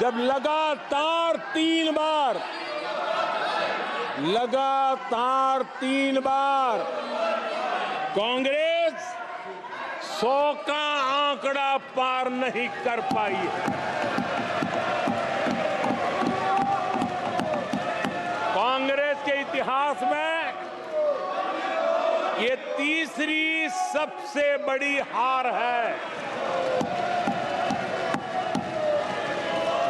जब लगातार 3 बार कांग्रेस 100 का आंकड़ा पार नहीं कर पाई है। कांग्रेस के इतिहास में ये तीसरी सबसे बड़ी हार है,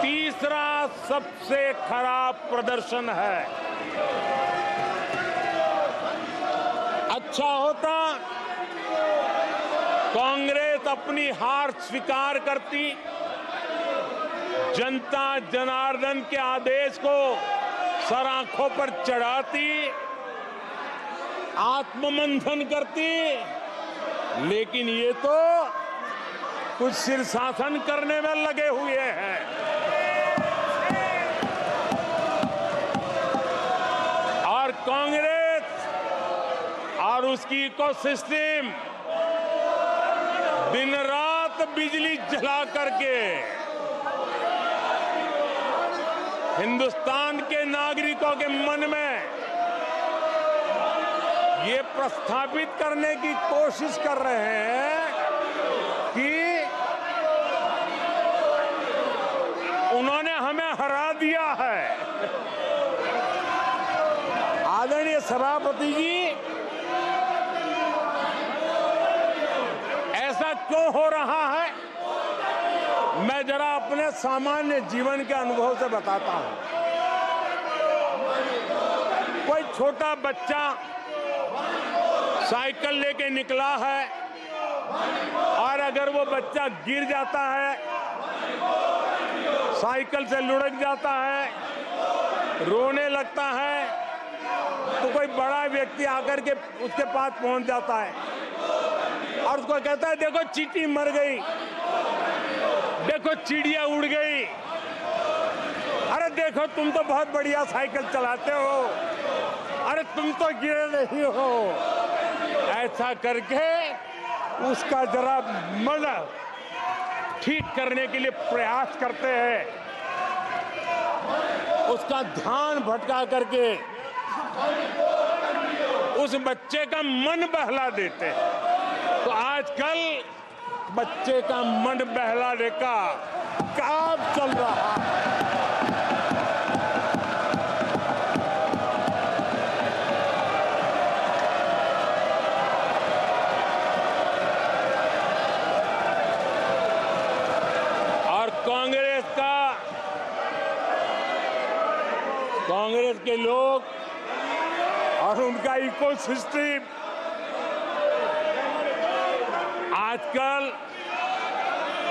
तीसरा सबसे खराब प्रदर्शन है। अच्छा होता कांग्रेस अपनी हार स्वीकार करती, जनता जनार्दन के आदेश को सर आंखों पर चढ़ाती, आत्ममंथन करती, लेकिन ये तो कुछ शीर्षासन करने में लगे हुए हैं। और कांग्रेस और उसकी इकोसिस्टम दिन रात बिजली जला करके हिंदुस्तान के नागरिकों के मन में ये प्रस्थापित करने की कोशिश कर रहे हैं कि उन्होंने हमें हरा दिया है। आदरणीय सभापति जी, ऐसा क्यों हो रहा है, मैं जरा अपने सामान्य जीवन के अनुभव से बताता हूं। कोई छोटा बच्चा साइकिल लेके निकला है और अगर वो बच्चा गिर जाता है, साइकिल से लुढ़क जाता है, रोने लगता है, तो कोई बड़ा व्यक्ति आकर के उसके पास पहुंच जाता है और उसको कहता है, देखो चींटी मर गई, देखो चिड़िया उड़ गई, अरे देखो तुम तो बहुत बढ़िया साइकिल चलाते हो, अरे तुम तो गिरे नहीं हो। ऐसा करके उसका जरा मन ठीक करने के लिए प्रयास करते हैं, उसका ध्यान भटका करके उस बच्चे का मन बहला देते हैं। तो आजकल बच्चे का मन बहलाने का काम चल रहा है। और कांग्रेस के लोग और उनका इकोसिस्टम आजकल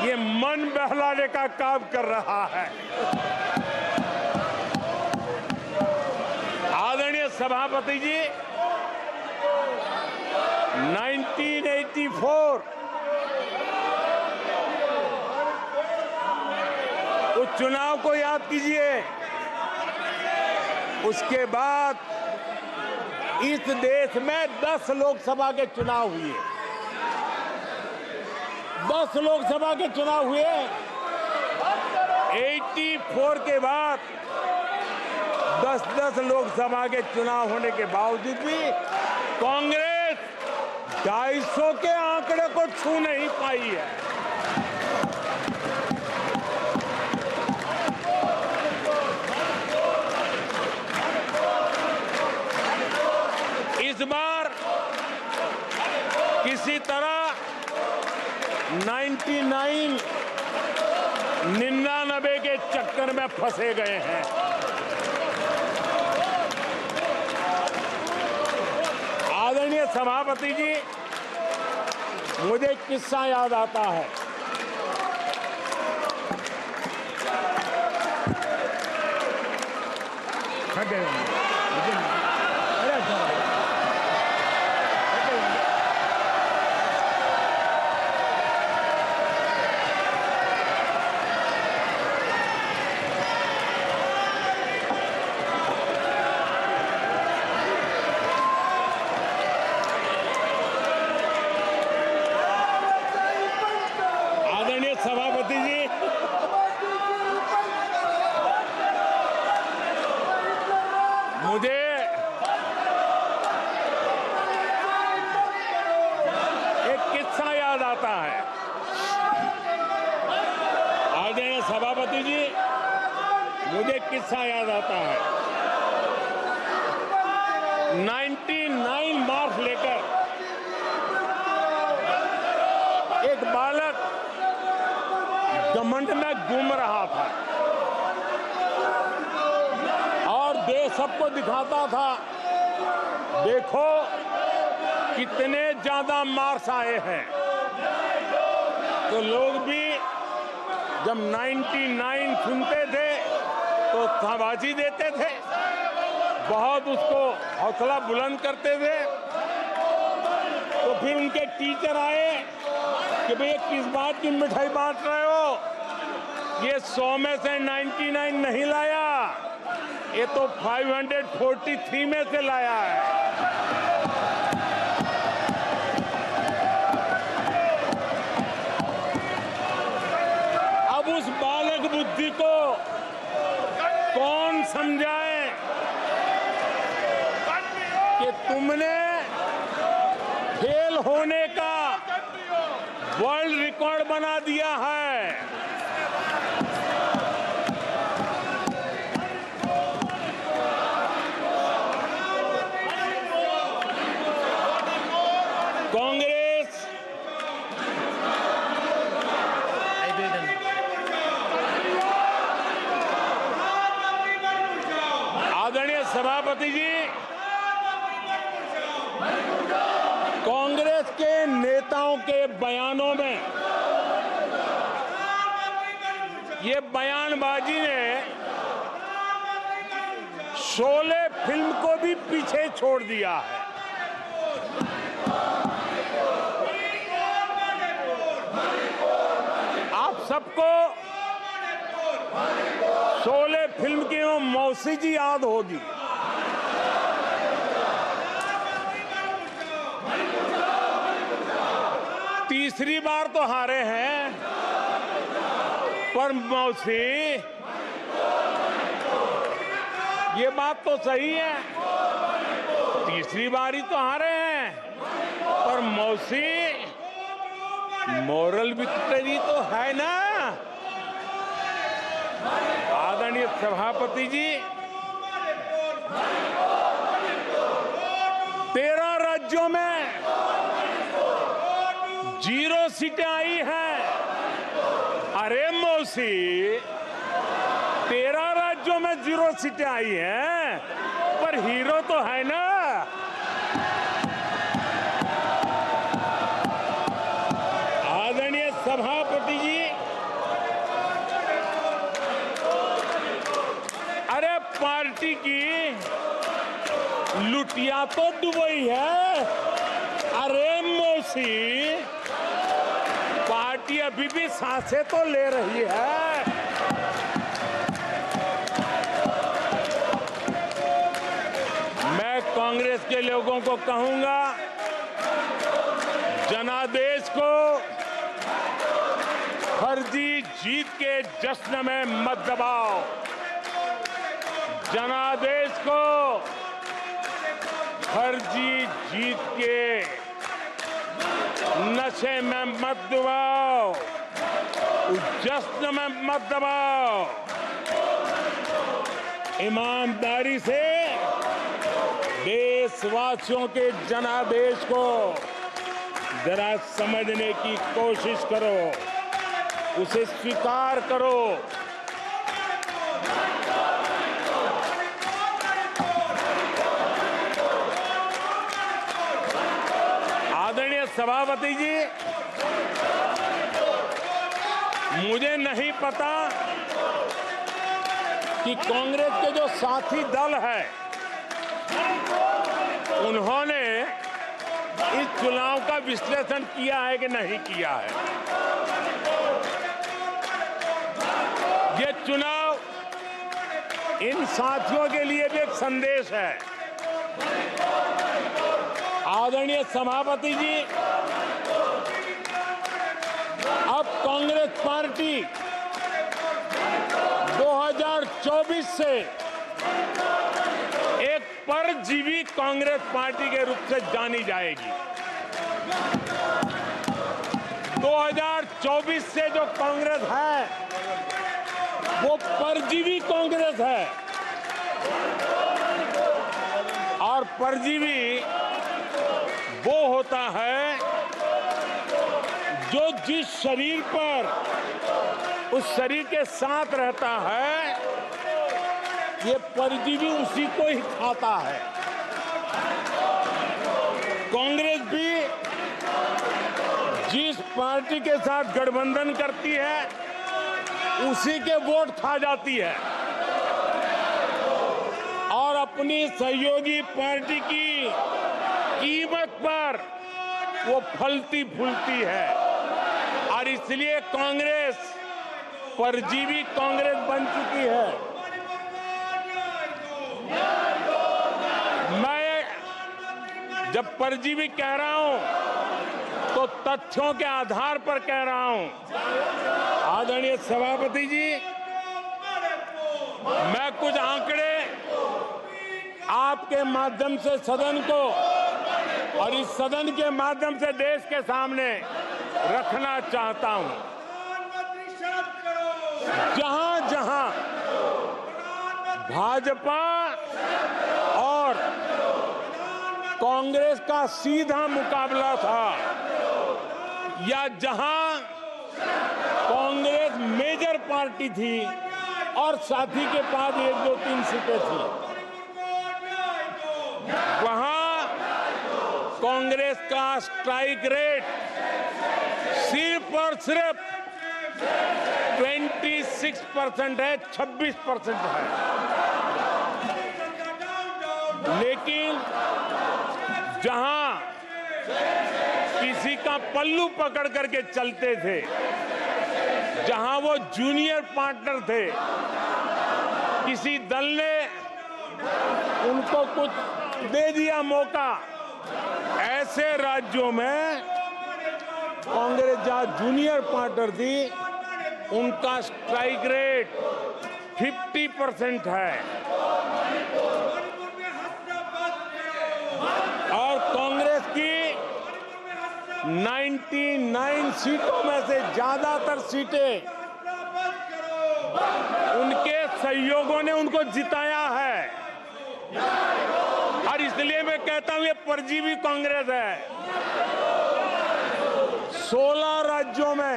ये मन बहलाने का काम कर रहा है। आदरणीय सभापति जी, 1984 उस चुनाव को याद कीजिए। उसके बाद इस देश में 10 लोकसभा के चुनाव हुए। 10 लोकसभा के चुनाव हुए। 84 के बाद 10 लोकसभा के चुनाव होने के बावजूद भी कांग्रेस 250 के आंकड़े को छू नहीं पाई है। इस बार किसी तरह 99 के चक्कर में फंसे गए हैं। आदरणीय सभापति जी, मुझे एक किस्सा याद आता है। सभापति जी, मुझे एक किस्सा याद आता है। आदरणीय सभापति जी, मुझे एक किस्सा याद आता है। 99 मार्क्स लेकर एक बालक घमंड में घूम रहा था और देश सबको दिखाता था, देखो कितने ज्यादा मार्क्स आए हैं। तो लोग भी जब 99 सुनते थे तो शाबाशी देते थे, बहुत उसको हौसला बुलंद करते थे। तो फिर उनके टीचर आए कि भैया किस बात की मिठाई बांट रहे हो, ये 100 में से 99 नहीं लाया, ये तो 543 में से लाया है। अब उस बालक बुद्धि को कौन समझाएं कि तुमने फेल होने का वर्ल्ड रिकॉर्ड बना दिया है। कांग्रेस आदरणीय सभापति जी, कांग्रेस के नेताओं के बयानों में ये बयानबाजी ने शोले फिल्म को भी पीछे छोड़ दिया है। आप सबको शोले फिल्म की वो मौसी जी याद होगी। तीसरी बार तो हारे हैं, पर मौसी ये बात तो सही है, तीसरी बार ही तो हारे हैं, पर मौसी मोरल विक्ट्री तो है ना। आदरणीय सभापति जी, 13 राज्यों में 0 सीटें आई हैं। अरे मौसी, 13 राज्यों में 0 सीटें आई हैं, पर हीरो तो है ना। आदरणीय सभापति जी, अरे पार्टी की लुटिया तो दुबई है। अरे मौसी, पार्टी अभी भी सांसें तो ले रही है। मैं कांग्रेस के लोगों को कहूंगा, जनादेश को फर्जी जीत के जश्न में मत दबाओ। जनादेश को फर्जी जीत के नशे में मत दबाओ, उस जश्न में मत दबाओ। ईमानदारी से देशवासियों के जनादेश को जरा समझने की कोशिश करो, उसे स्वीकार करो। आदरणीय सभापति जी, मुझे नहीं पता कि कांग्रेस के जो साथी दल है उन्होंने इस चुनाव का विश्लेषण किया है कि नहीं किया है। ये चुनाव इन साथियों के लिए भी एक संदेश है। आदरणीय सभापति जी, अब कांग्रेस पार्टी 2024 से एक परजीवी कांग्रेस पार्टी के रूप से जानी जाएगी। 2024 से जो कांग्रेस है वो परजीवी कांग्रेस है, और परजीवी वो होता है जो जिस शरीर पर उस शरीर के साथ रहता है, ये परजीवी उसी को ही खाता है। कांग्रेस भी जिस पार्टी के साथ गठबंधन करती है उसी के वोट खा जाती है, और अपनी सहयोगी पार्टी की कीमत पर वो फलती फूलती है। और इसलिए कांग्रेस परजीवी कांग्रेस बन चुकी है। मैं जब परजीवी कह रहा हूं तो तथ्यों के आधार पर कह रहा हूं। आदरणीय सभापति जी, मैं कुछ आंकड़े आपके माध्यम से सदन को और इस सदन के माध्यम से देश के सामने रखना चाहता हूं। जहां जहां भाजपा और कांग्रेस का सीधा मुकाबला था या जहां कांग्रेस मेजर पार्टी थी और साथी के पास 1, 2, 3 सीटें थी, वहां कांग्रेस का स्ट्राइक रेट सिर्फ और सिर्फ 26% है, 26% है। लेकिन जहां किसी का पल्लू पकड़ करके चलते थे, जहां वो जूनियर पार्टनर थे, किसी दल ने उनको कुछ दे दिया मौका, ऐसे राज्यों में कांग्रेस जहां जूनियर पार्टनर थी, उनका स्ट्राइक रेट 50% है और कांग्रेस की 99 सीटों में से ज्यादातर सीटें उनके सहयोगियों ने उनको जिताया है। और इसलिए मैं कहता हूं ये परजीवी कांग्रेस है। 16 राज्यों में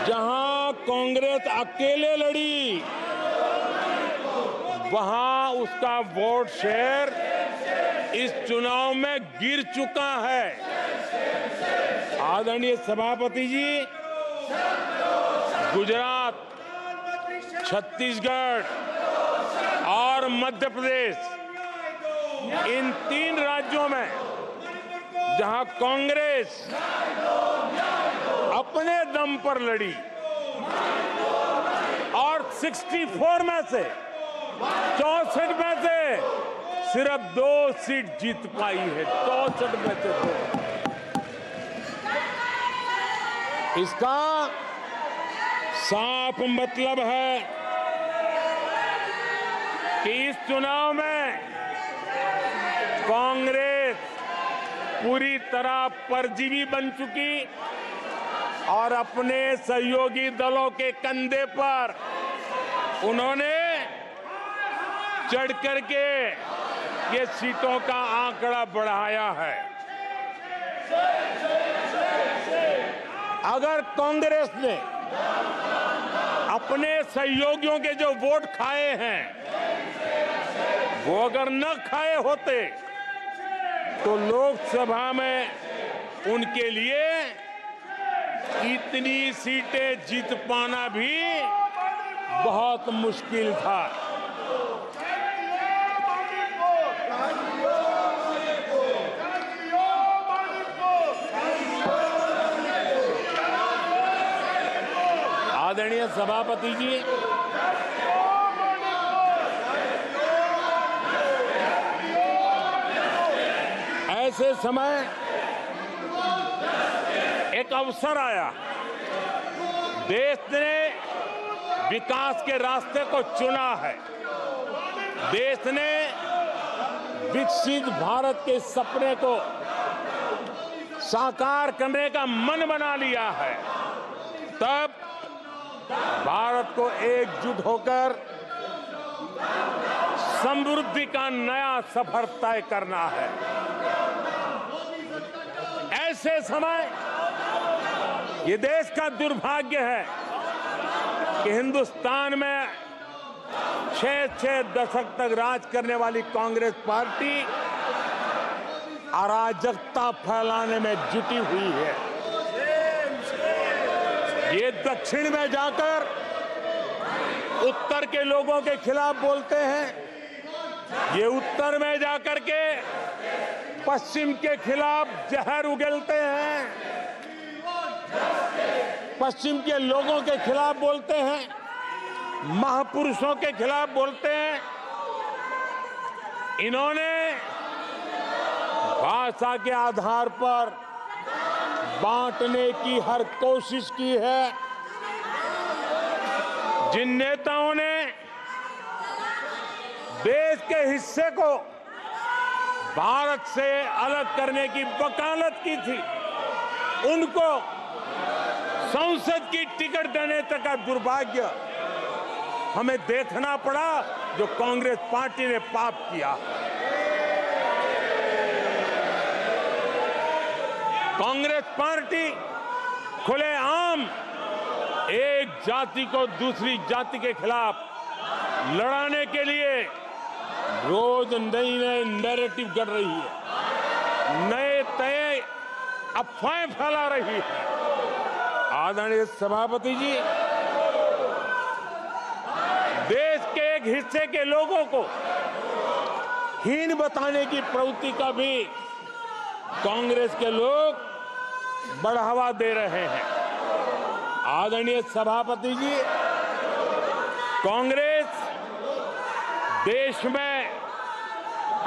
जहां कांग्रेस अकेले लड़ी, वहां उसका वोट शेयर इस चुनाव में गिर चुका है। आदरणीय सभापति जी, गुजरात, छत्तीसगढ़ और मध्य प्रदेश, इन 3 राज्यों में जहां कांग्रेस अपने दम पर लड़ी और 64 में से 64 में से सिर्फ 2 सीट जीत पाई है, 64 में से 2। इसका साफ मतलब है कि इस चुनाव में कांग्रेस पूरी तरह परजीवी बन चुकी और अपने सहयोगी दलों के कंधे पर उन्होंने चढ़ करके ये सीटों का आंकड़ा बढ़ाया है। अगर कांग्रेस ने अपने सहयोगियों के जो वोट खाए हैं, वो अगर न खाए होते तो लोकसभा में उनके लिए इतनी सीटें जीत पाना भी बहुत मुश्किल था। आदरणीय सभापति जी, ऐसे समय एक अवसर आया, देश ने विकास के रास्ते को चुना है, देश ने विकसित भारत के सपने को साकार करने का मन बना लिया है। तब भारत को एकजुट होकर समृद्धि का नया सफर तय करना है। ऐसे समय ये देश का दुर्भाग्य है कि हिंदुस्तान में 6 दशक तक राज करने वाली कांग्रेस पार्टी अराजकता फैलाने में जुटी हुई है। ये दक्षिण में जाकर उत्तर के लोगों के खिलाफ बोलते हैं, ये उत्तर में जाकर के पश्चिम के खिलाफ जहर उगलते हैं, पश्चिम के लोगों के खिलाफ बोलते हैं, महापुरुषों के खिलाफ बोलते हैं। इन्होंने भाषा के आधार पर बांटने की हर कोशिश की है। जिन नेताओं ने देश के हिस्से को भारत से अलग करने की वकालत की थी, उनको संसद की टिकट देने तक का दुर्भाग्य हमें देखना पड़ा, जो कांग्रेस पार्टी ने पाप किया। कांग्रेस पार्टी खुलेआम एक जाति को दूसरी जाति के खिलाफ लड़ाने के लिए रोज नई नई नैरेटिव कर रही है, नए तय अफवाहें फैला रही है। आदरणीय सभापति जी, देश के एक हिस्से के लोगों को हीन बताने की प्रवृत्ति का भी कांग्रेस के लोग बढ़ावा दे रहे हैं। आदरणीय सभापति जी, कांग्रेस देश में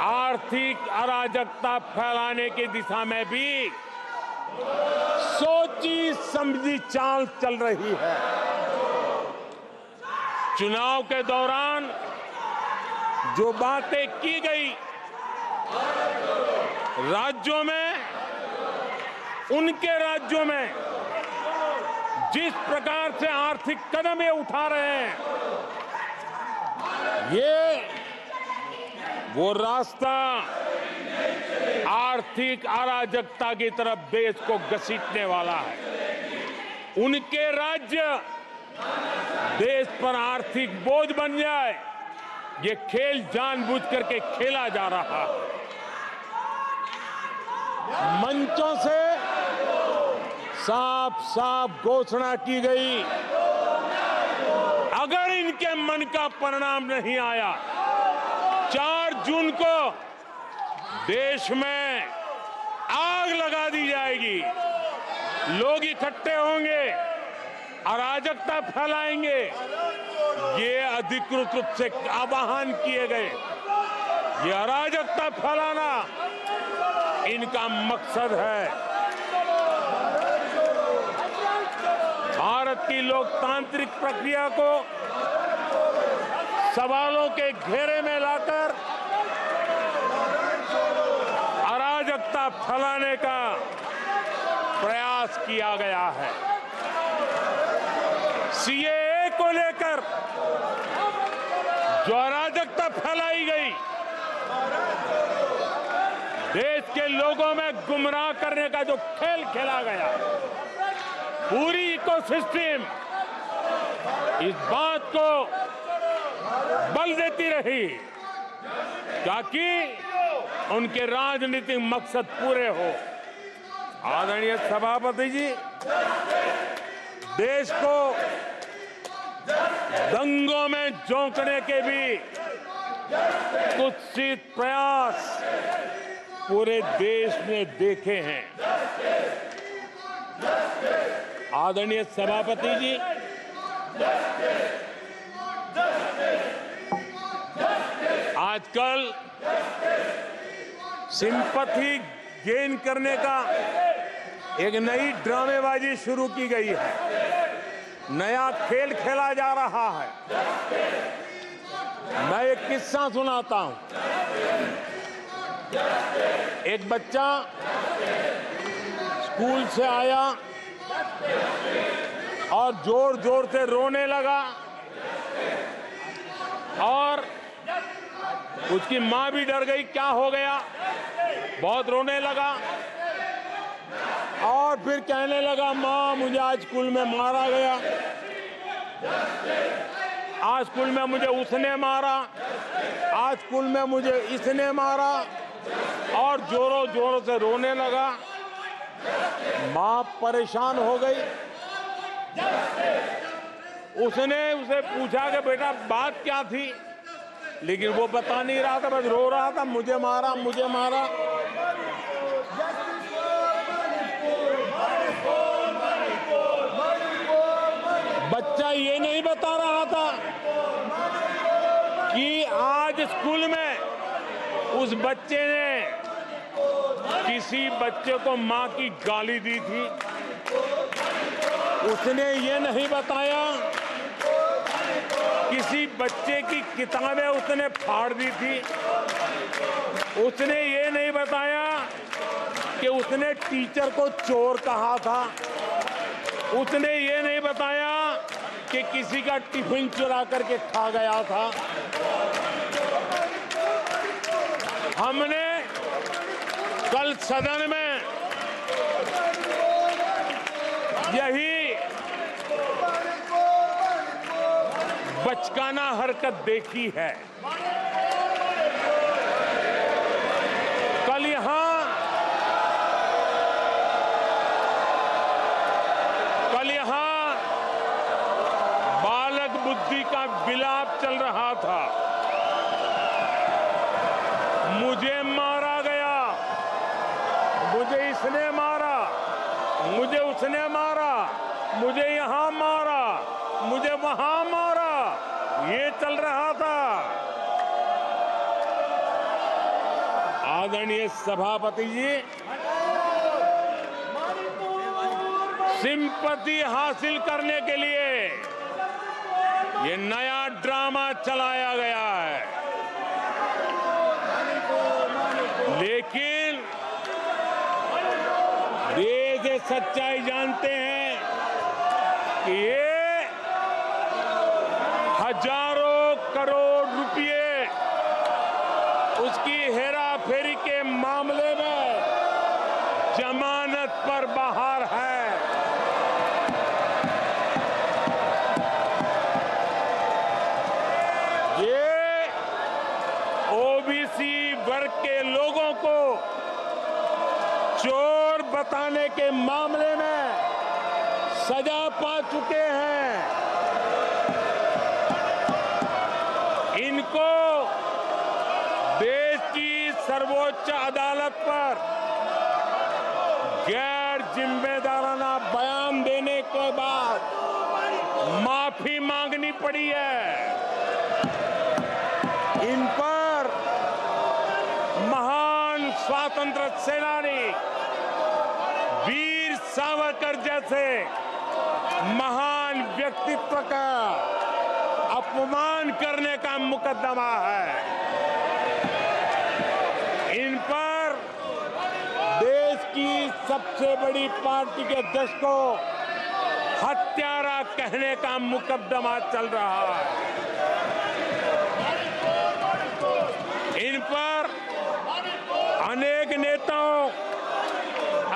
आर्थिक अराजकता फैलाने की दिशा में भी सोची समझी चाल चल रही है। चुनाव के दौरान जो बातें की गई, राज्यों में, उनके राज्यों में जिस प्रकार से आर्थिक कदम ये उठा रहे हैं, ये वो रास्ता आर्थिक अराजकता की तरफ देश को घसीटने वाला है। उनके राज्य देश पर आर्थिक बोझ बन जाए, ये खेल जानबूझ करके खेला जा रहा है। मंचों से साफ साफ घोषणा की गई, अगर इनके मन का परिणाम नहीं आया, 4 जून को देश में आग लगा दी जाएगी, लोग इकट्ठे होंगे, अराजकता फैलाएंगे। ये अधिकृत रूप से आह्वान किए गए, ये अराजकता फैलाना इनका मकसद है। भारत की लोकतांत्रिक प्रक्रिया को सवालों के घेरे में लाकर अराजकता फैलाने का प्रयास किया गया है। सीएए को लेकर जो अराजकता फैलाई गई, देश के लोगों में गुमराह करने का जो खेल खेला गया, पूरी इकोसिस्टम इस बात को बल देती रही ताकि उनके राजनीतिक मकसद पूरे हो। आदरणीय सभापति जी, देश को दंगों में झोंकने के भी कुत्सित प्रयास पूरे देश ने देखे हैं। आदरणीय सभापति जी, आजकल सिंपैथी गेन करने का एक नई ड्रामेबाजी शुरू की गई है, नया खेल खेला जा रहा है। मैं एक किस्सा सुनाता हूं। एक बच्चा स्कूल से आया और जोर जोर से रोने लगा और उसकी माँ भी डर गई, क्या हो गया, बहुत रोने लगा और फिर कहने लगा, माँ मुझे आज स्कूल में मारा गया, आज स्कूल में मुझे उसने मारा, आज स्कूल में मुझे इसने मारा, और जोरों जोरों से रोने लगा। माँ परेशान हो गई। उसने उसे पूछा कि बेटा बात क्या थी, लेकिन वो बता नहीं रहा था, बस रो रहा था, मुझे मारा मुझे मारा। बच्चा ये नहीं बता रहा था कि आज स्कूल में उस बच्चे ने किसी बच्चे को मां की गाली दी थी। उसने ये नहीं बताया किसी बच्चे की किताबें उसने फाड़ दी थी। उसने ये नहीं बताया कि उसने टीचर को चोर कहा था। उसने ये नहीं बताया कि किसी का टिफिन चुरा करके खा गया था। हमने कल सदन में यही बचकाना हरकत देखी है। कल यहां बालक बुद्धि का विलाप चल रहा था। मुझे मारा गया, मुझे इसने मारा, मुझे उसने मारा, मुझे यहां मारा, मुझे वहां मारा, ये चल रहा था। आदरणीय सभापति जी, सिंपैथी हासिल करने के लिए ये नया ड्रामा चलाया गया है। लेकिन ये सच्चाई जानते हैं कि ये हजारों करोड़ रुपए उसकी हेराफेरी के मामले में जमानत पर बाहर है। ये ओबीसी वर्ग के लोगों को चोर बताने के मामले में सजा पा चुके हैं। इनको देश की सर्वोच्च अदालत पर गैर जिम्मेदाराना बयान देने के बाद माफी मांगनी पड़ी है। इन पर महान स्वातंत्र सेनानी वीर सावरकर जैसे महान व्यक्तित्व का अपमान करने का मुकदमा है। इन पर देश की सबसे बड़ी पार्टी के अध्यक्ष को हत्यारा कहने का मुकदमा चल रहा है। इन पर अनेक नेताओं,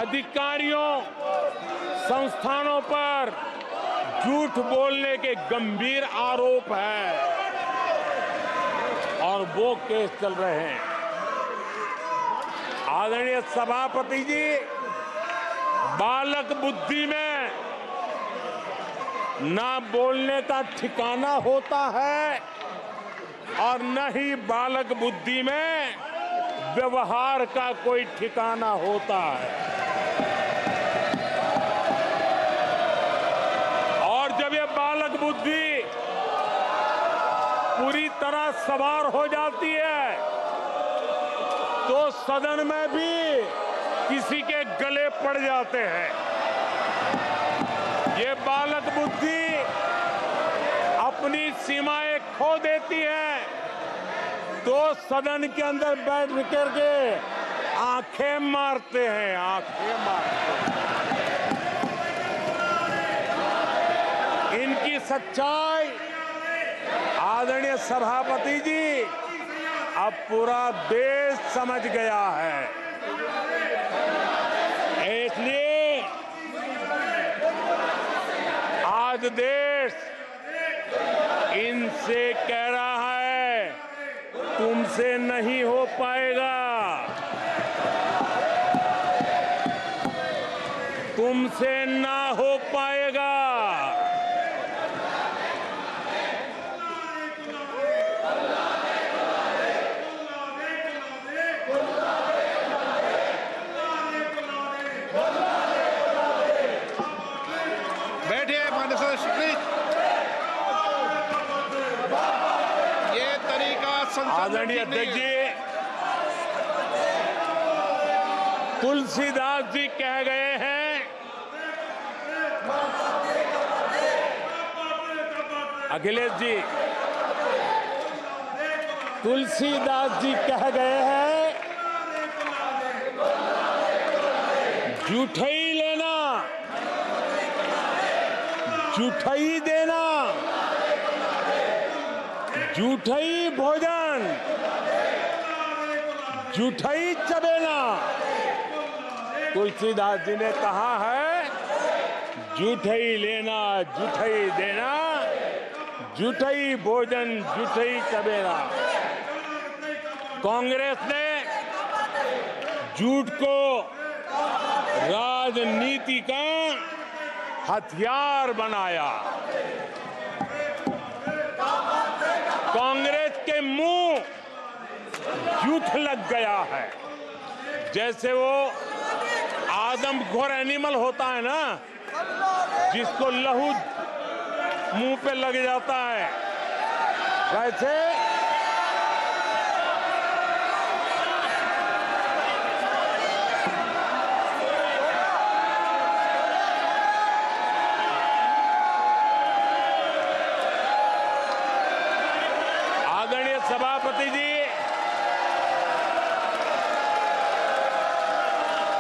अधिकारियों, संस्थानों पर झूठ बोलने के गंभीर आरोप हैं और वो केस चल रहे हैं। आदरणीय सभापति जी, बालक बुद्धि में ना बोलने का ठिकाना होता है और न ही बालक बुद्धि में व्यवहार का कोई ठिकाना होता है। और जब ये बालक बुद्धि पूरी तरह सवार हो जाती है तो सदन में भी किसी के गले पड़ जाते हैं। ये बालक बुद्धि अपनी सीमाएं खो देती है तो सदन के अंदर बैठ करके आंखें मारते हैं, आंखें मारते हैं। इनकी सच्चाई आदरणीय सभापति जी अब पूरा देश समझ गया है। इसलिए आज देश इनसे कह रहा है तुमसे नहीं हो पाएगा, तुमसे ना हो पाएगा। बैठिए माननीय सदस्य प्लीज। ये तरीका आदरणीय अध्यक्ष जी, तुलसीदास जी कह गए हैं अखिलेश जी, तुलसीदास जी कह गए हैं, जूठई लेना, जूठई देना, जूठई भोजन, जूठई चबेना। तुलसीदास जी ने कहा है, जूठई लेना, जूठई देना, जूठई भोजन, जूठई चबेना। कांग्रेस ने झूठ को राजनीति का हथियार बनाया। कांग्रेस के मुंह झूठ लग गया है। जैसे वो आदमखोर एनिमल होता है ना, जिसको लहू मुंह पे लग जाता है, वैसे आदरणीय सभापति जी,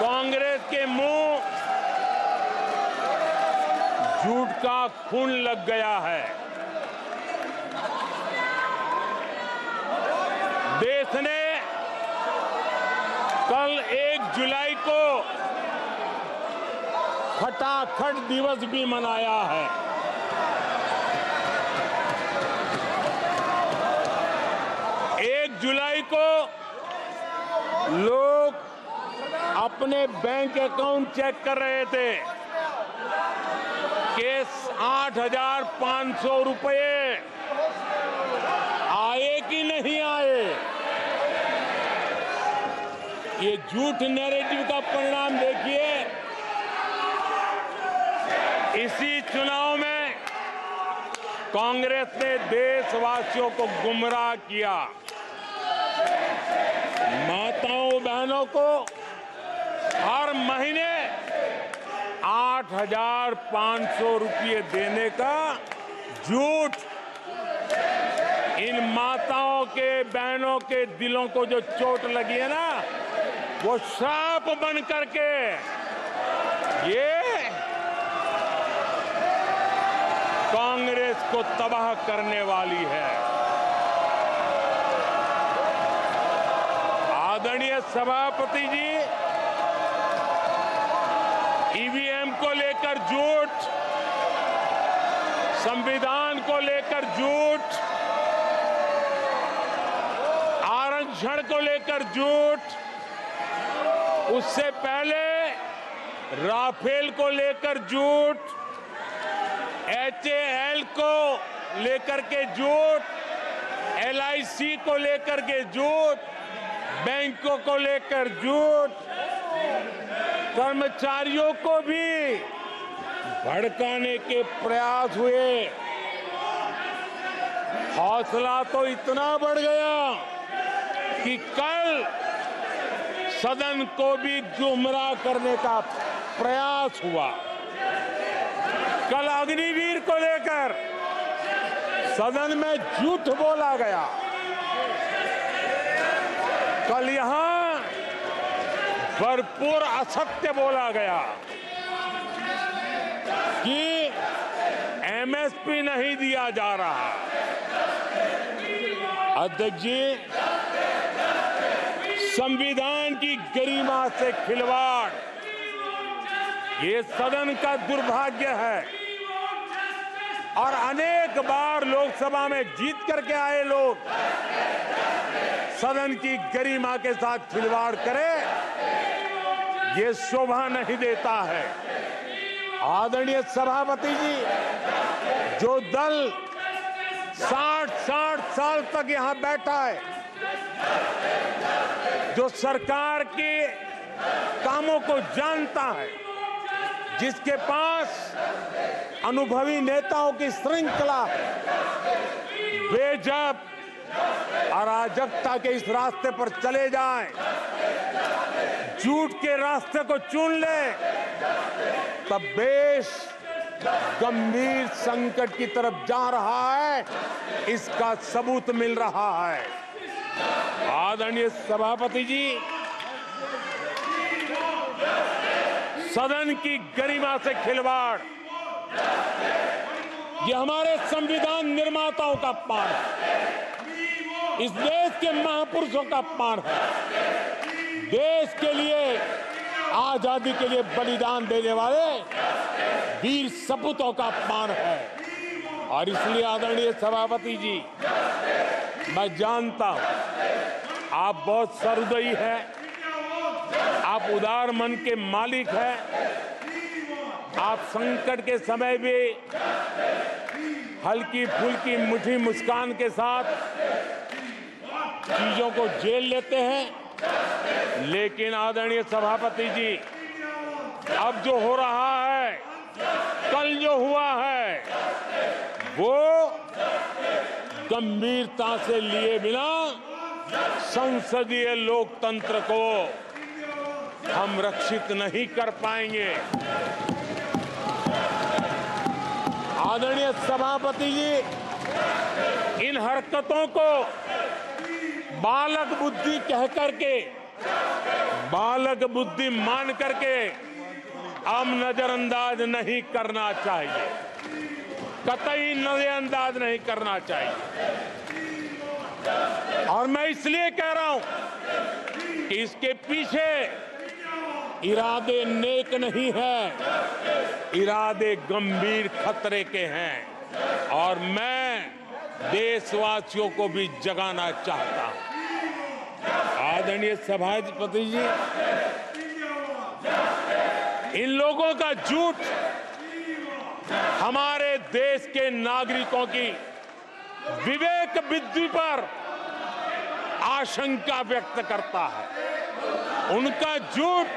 कांग्रेस के मुंह झूठ का खून लग गया है। देश ने कल 1 जुलाई को खटाखट दिवस भी मनाया है। जुलाई को लोग अपने बैंक अकाउंट चेक कर रहे थे कि 8,500 रुपये आए कि नहीं आए। ये झूठ नैरेटिव का परिणाम देखिए। इसी चुनाव में कांग्रेस ने देशवासियों को गुमराह किया। माताओं बहनों को हर महीने 8,500 रुपये देने का झूठ। इन माताओं के बहनों के दिलों को जो चोट लगी है ना, वो श्राप बन करके ये कांग्रेस को तबाह करने वाली है। आदरणीय सभापति जी, ईवीएम को लेकर झूठ, संविधान को लेकर झूठ, आरक्षण को लेकर झूठ, उससे पहले राफेल को लेकर झूठ, HAL को लेकर के झूठ, LIC को लेकर के झूठ, बैंकों को लेकर झूठ, कर्मचारियों को भी भड़काने के प्रयास हुए। हौसला तो इतना बढ़ गया कि कल सदन को भी गुमराह करने का प्रयास हुआ। कल अग्निवीर को लेकर सदन में झूठ बोला गया। कल यहां भरपूर असत्य बोला गया कि MSP नहीं दिया जा रहा। अध्यक्ष जी, संविधान की गरिमा से खिलवाड़ ये सदन का दुर्भाग्य है। और अनेक बार लोकसभा में जीत करके आए लोग सदन की गरिमा के साथ खिलवाड़ करे, ये शोभा नहीं देता है। आदरणीय सभापति जी, जो दल 60 साल तक यहां बैठा है, जो सरकार के कामों को जानता है, जिसके पास अनुभवी नेताओं की श्रृंखला है, वे जब अराजकता के इस रास्ते पर चले जाएं, झूठ के रास्ते को चुन ले, तब देश गंभीर संकट की तरफ जा रहा है। इसका सबूत मिल रहा है। आदरणीय सभापति जी, सदन की गरिमा से खिलवाड़ ये हमारे संविधान निर्माताओं का अपमान है, इस देश के महापुरुषों का अपमान है, देश के लिए आजादी के लिए बलिदान देने वाले वीर सपूतों का अपमान है। और इसलिए आदरणीय सभापति जी, मैं जानता हूं आप बहुत सहृदयी हैं, आप उदार मन के मालिक हैं, आप संकट के समय भी हल्की फुल्की मीठी मुस्कान के साथ चीजों को झेल लेते हैं। लेकिन आदरणीय सभापति जी, अब जो हो रहा है, कल जो हुआ है, वो गंभीरता से लिए बिना संसदीय लोकतंत्र को हम रक्षित नहीं कर पाएंगे। आदरणीय सभापति जी, इन हरकतों को बालक बुद्धि कह करके, बालक बुद्धि मान करके हम नजरअंदाज नहीं करना चाहिए, कतई नजरअंदाज नहीं करना चाहिए। और मैं इसलिए कह रहा हूं कि इसके पीछे इरादे नेक नहीं है, इरादे गंभीर खतरे के हैं। और मैं देशवासियों को भी जगाना चाहता हूं। आदरणीय सभापति जी, इन लोगों का झूठ हमारे देश के नागरिकों की विवेक बुद्धि पर आशंका व्यक्त करता है। उनका झूठ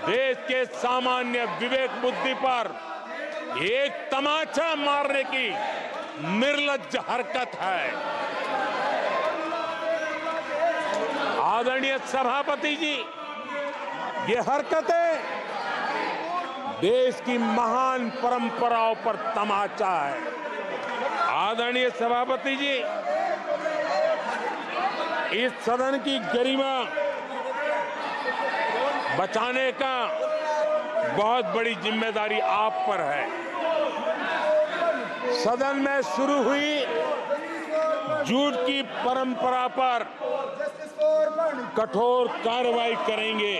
देश के सामान्य विवेक बुद्धि पर एक तमाचा मारने की निर्लज्ज हरकत है। आदरणीय सभापति जी, ये हरकतें देश की महान परंपराओं पर तमाचा है। आदरणीय सभापति जी, इस सदन की गरिमा बचाने का बहुत बड़ी जिम्मेदारी आप पर है। सदन में शुरू हुई झूठ की परंपरा पर कठोर कार्रवाई करेंगे,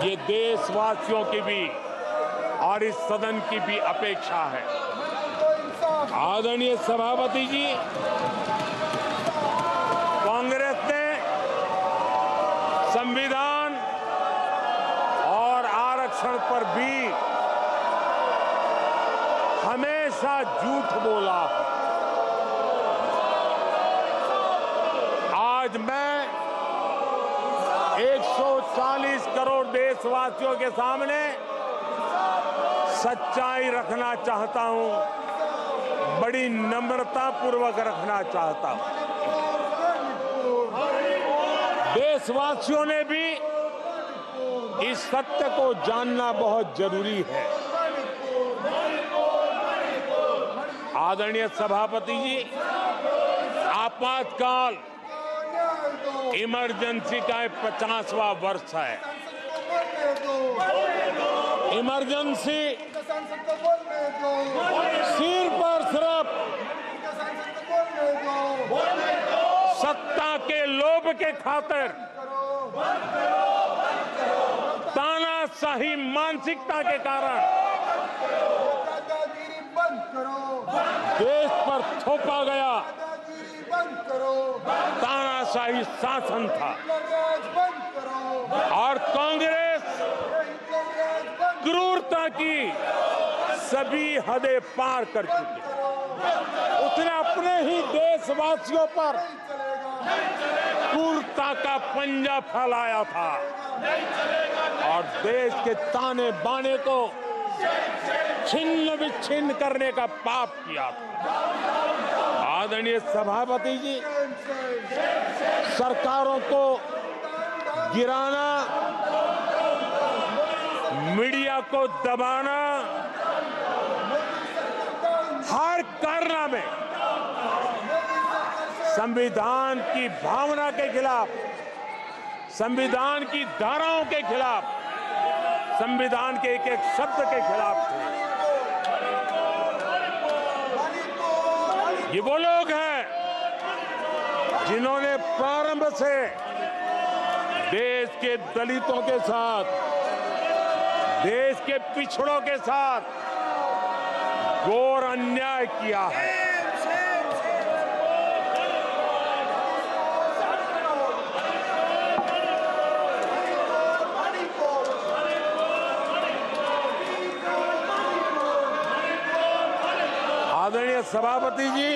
ये देशवासियों की भी और इस सदन की भी अपेक्षा है। आदरणीय सभापति जी, कांग्रेस ने संविधान और आरक्षण पर भी हमेशा झूठ बोला। आज मैं 140 करोड़ देशवासियों के सामने सच्चाई रखना चाहता हूं, बड़ी नम्रता पूर्वक रखना चाहता हूं। देशवासियों ने भी इस सत्य को जानना बहुत जरूरी है। आदरणीय सभापति जी, आपातकाल इमरजेंसी का 50वां वर्ष है। इमरजेंसी सिर पर सिर्फ सत्ता के लोभ के खातिर, तानाशाही मानसिकता के कारण देश पर थोपा गया तानाशाही शासन था। और कांग्रेस क्रूरता की सभी हदें पार कर चुकी है। उसने अपने ही देशवासियों पर क्रूरता का पंजा फैलाया था और देश के ताने बाने को छिन्न विच्छिन्न करने का पाप किया था। आदरणीय सभापति जी, सरकारों को गिराना, मीडिया को दबाना, हर कारनामे संविधान की भावना के खिलाफ, संविधान की धाराओं के खिलाफ, संविधान के एक एक शब्द के खिलाफ थे। ये वो लोग हैं जिन्होंने प्रारंभ से देश के दलितों के साथ, देश के पिछड़ों के साथ घोर अन्याय किया है। आदरणीय सभापति जी,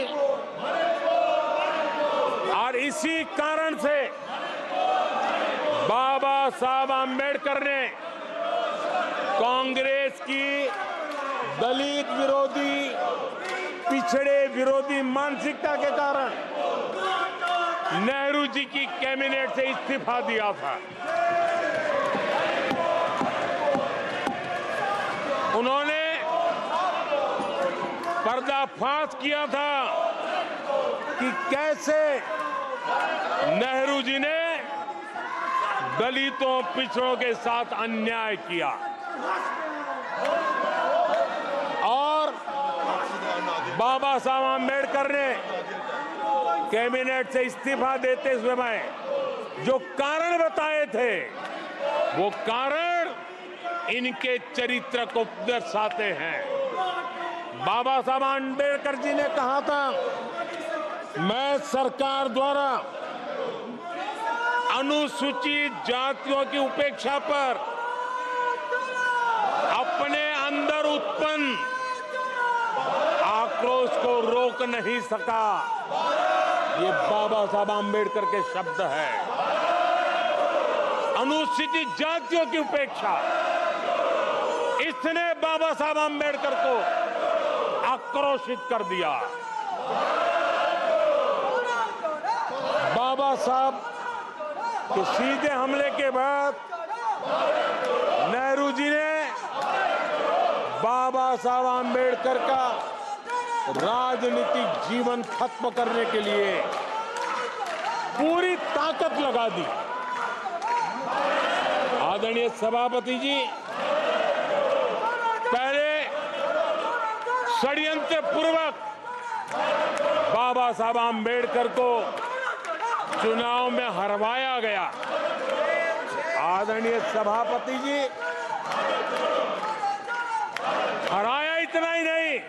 और इसी कारण से बाबा साहब आम्बेडकर ने कांग्रेस की दलित विरोधी, पिछड़े विरोधी मानसिकता के कारण नेहरू जी की कैबिनेट से इस्तीफा दिया था। उन्होंने पर्दाफाश किया था कि कैसे नेहरू जी ने दलितों, पिछड़ों के साथ अन्याय किया और बाबा साहब आम्बेडकर ने कैबिनेट से इस्तीफा देते समय जो कारण बताए थे, वो कारण इनके चरित्र को दर्शाते हैं। बाबा साहब आम्बेडकर जी ने कहा था, मैं सरकार द्वारा अनुसूचित जातियों की उपेक्षा पर अपने अंदर उत्पन्न आक्रोश को रोक नहीं सका। ये बाबा साहब आम्बेडकर के शब्द हैं। अनुसूचित जातियों की उपेक्षा, इसने बाबा साहब आम्बेडकर को आक्रोशित कर दिया। बाबा साहब के सीधे हमले के बाद नेहरू जी ने बाबा साहब आम्बेडकर का राजनीतिक जीवन खत्म करने के लिए पूरी ताकत लगा दी। आदरणीय सभापति जी, पहले षड्यंत्र पूर्वक बाबा साहब आम्बेडकर को चुनाव में हरवाया गया। आदरणीय सभापति जी, हराया इतना ही नहीं,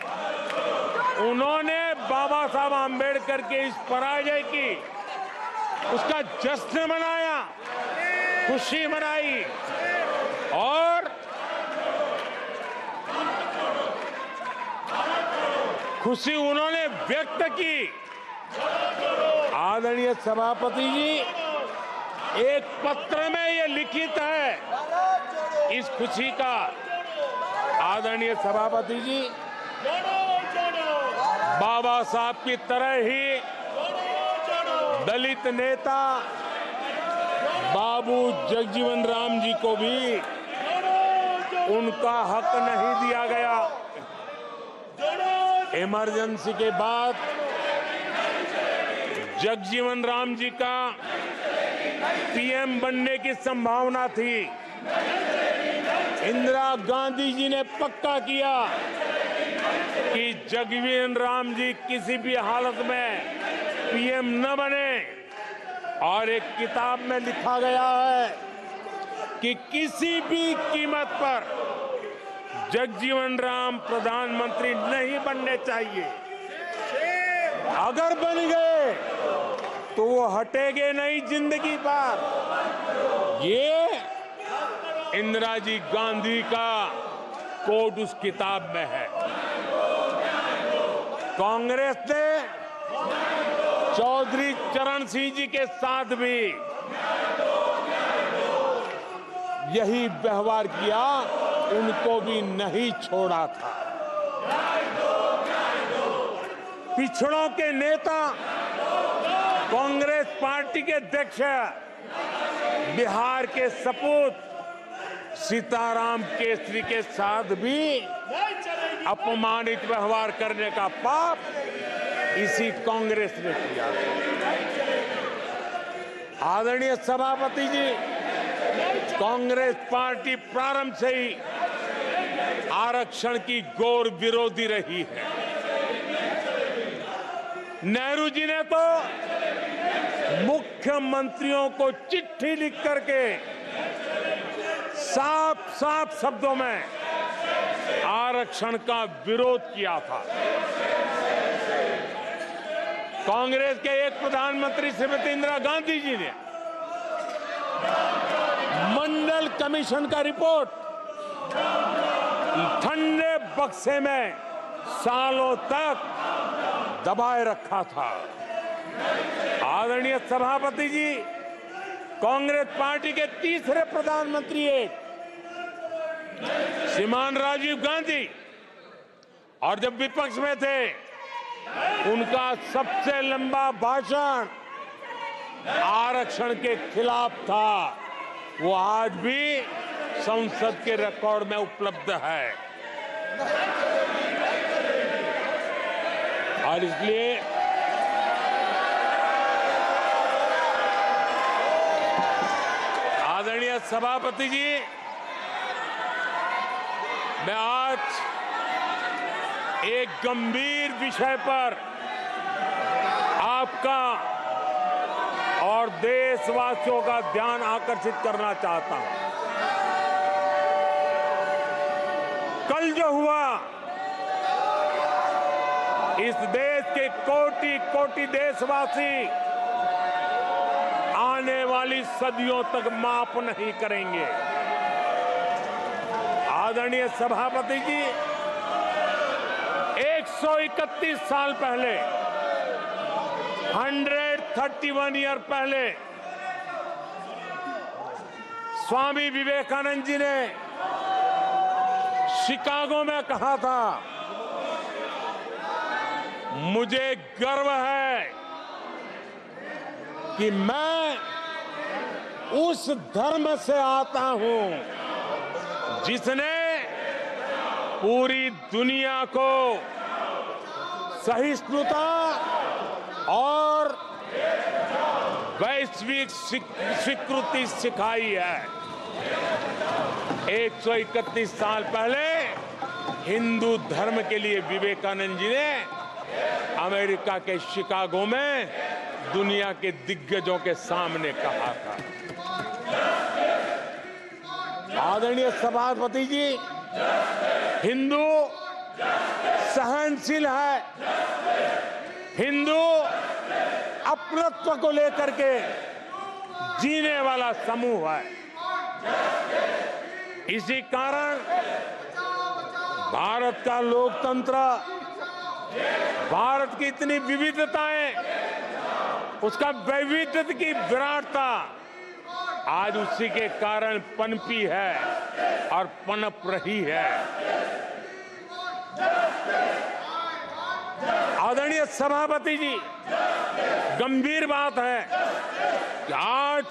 उन्होंने बाबा साहब आम्बेडकर के इस पराजय की, उसका जश्न मनाया, खुशी मनाई और खुशी उन्होंने व्यक्त की। आदरणीय सभापति जी, एक पत्र में ये लिखित है इस खुशी का। आदरणीय सभापति जी, बाबा साहब की तरह ही दलित नेता बाबू जगजीवन राम जी को भी उनका हक नहीं दिया गया। इमरजेंसी के बाद जगजीवन राम जी का पीएम बनने की संभावना थी। इंदिरा गांधी जी ने पक्का किया कि जगजीवन राम जी किसी भी हालत में पीएम न बने, और एक किताब में लिखा गया है कि किसी भी कीमत पर जगजीवन राम प्रधानमंत्री नहीं बनने चाहिए। अगर बन गए तो वो हटेंगे नहीं जिंदगी पर। ये इंदिरा जी गांधी का कोट उस किताब में है। कांग्रेस ने चौधरी चरण सिंह जी के साथ भी यही व्यवहार किया, उनको भी नहीं छोड़ा था। पिछड़ों के नेता, कांग्रेस पार्टी के अध्यक्ष बिहार के सपूत सीताराम केसरी के साथ भी अपमानित व्यवहार करने का पाप इसी कांग्रेस ने किया। आदरणीय सभापति जी, कांग्रेस पार्टी प्रारंभ से ही आरक्षण की घोर विरोधी रही है। नेहरू जी ने तो मुख्यमंत्रियों को चिट्ठी लिख करके साफ साफ शब्दों में आरक्षण का विरोध किया था। कांग्रेस के एक प्रधानमंत्री श्रीमती इंदिरा गांधी जी ने मंडल कमीशन का रिपोर्ट ठंडे बक्से में सालों तक दबाए रखा था। आदरणीय सभापति जी, कांग्रेस पार्टी के तीसरे प्रधानमंत्री एक श्रीमान राजीव गांधी, और जब विपक्ष में थे उनका सबसे लंबा भाषण आरक्षण के खिलाफ था। वो आज भी संसद के रिकॉर्ड में उपलब्ध है। और इसलिए आदरणीय सभापति जी, मैं आज एक गंभीर विषय पर आपका और देशवासियों का ध्यान आकर्षित करना चाहता हूं। कल जो हुआ, इस देश के कोटि कोटि देशवासी आने वाली सदियों तक माफ नहीं करेंगे। आदरणीय सभापति जी, 131 साल पहले, 131 ईयर पहले स्वामी विवेकानंद जी ने शिकागो में कहा था, मुझे गर्व है कि मैं उस धर्म से आता हूं जिसने पूरी दुनिया को सहिष्णुता और वैश्विक स्वीकृति सिखाई है। 131 साल पहले हिंदू धर्म के लिए विवेकानंद जी ने अमेरिका के शिकागो में दुनिया के दिग्गजों के सामने कहा था। आदरणीय सभापति जी, हिंदू सहनशील है, हिंदू अपनत्व को लेकर के जीने वाला समूह है। इसी कारण भारत का लोकतंत्र, भारत की इतनी विविधताएं, उसका वैविध्य की विराटता आज उसी के कारण पनपी है और पनप रही है। आदरणीय सभापति जी, गंभीर बात है कि आज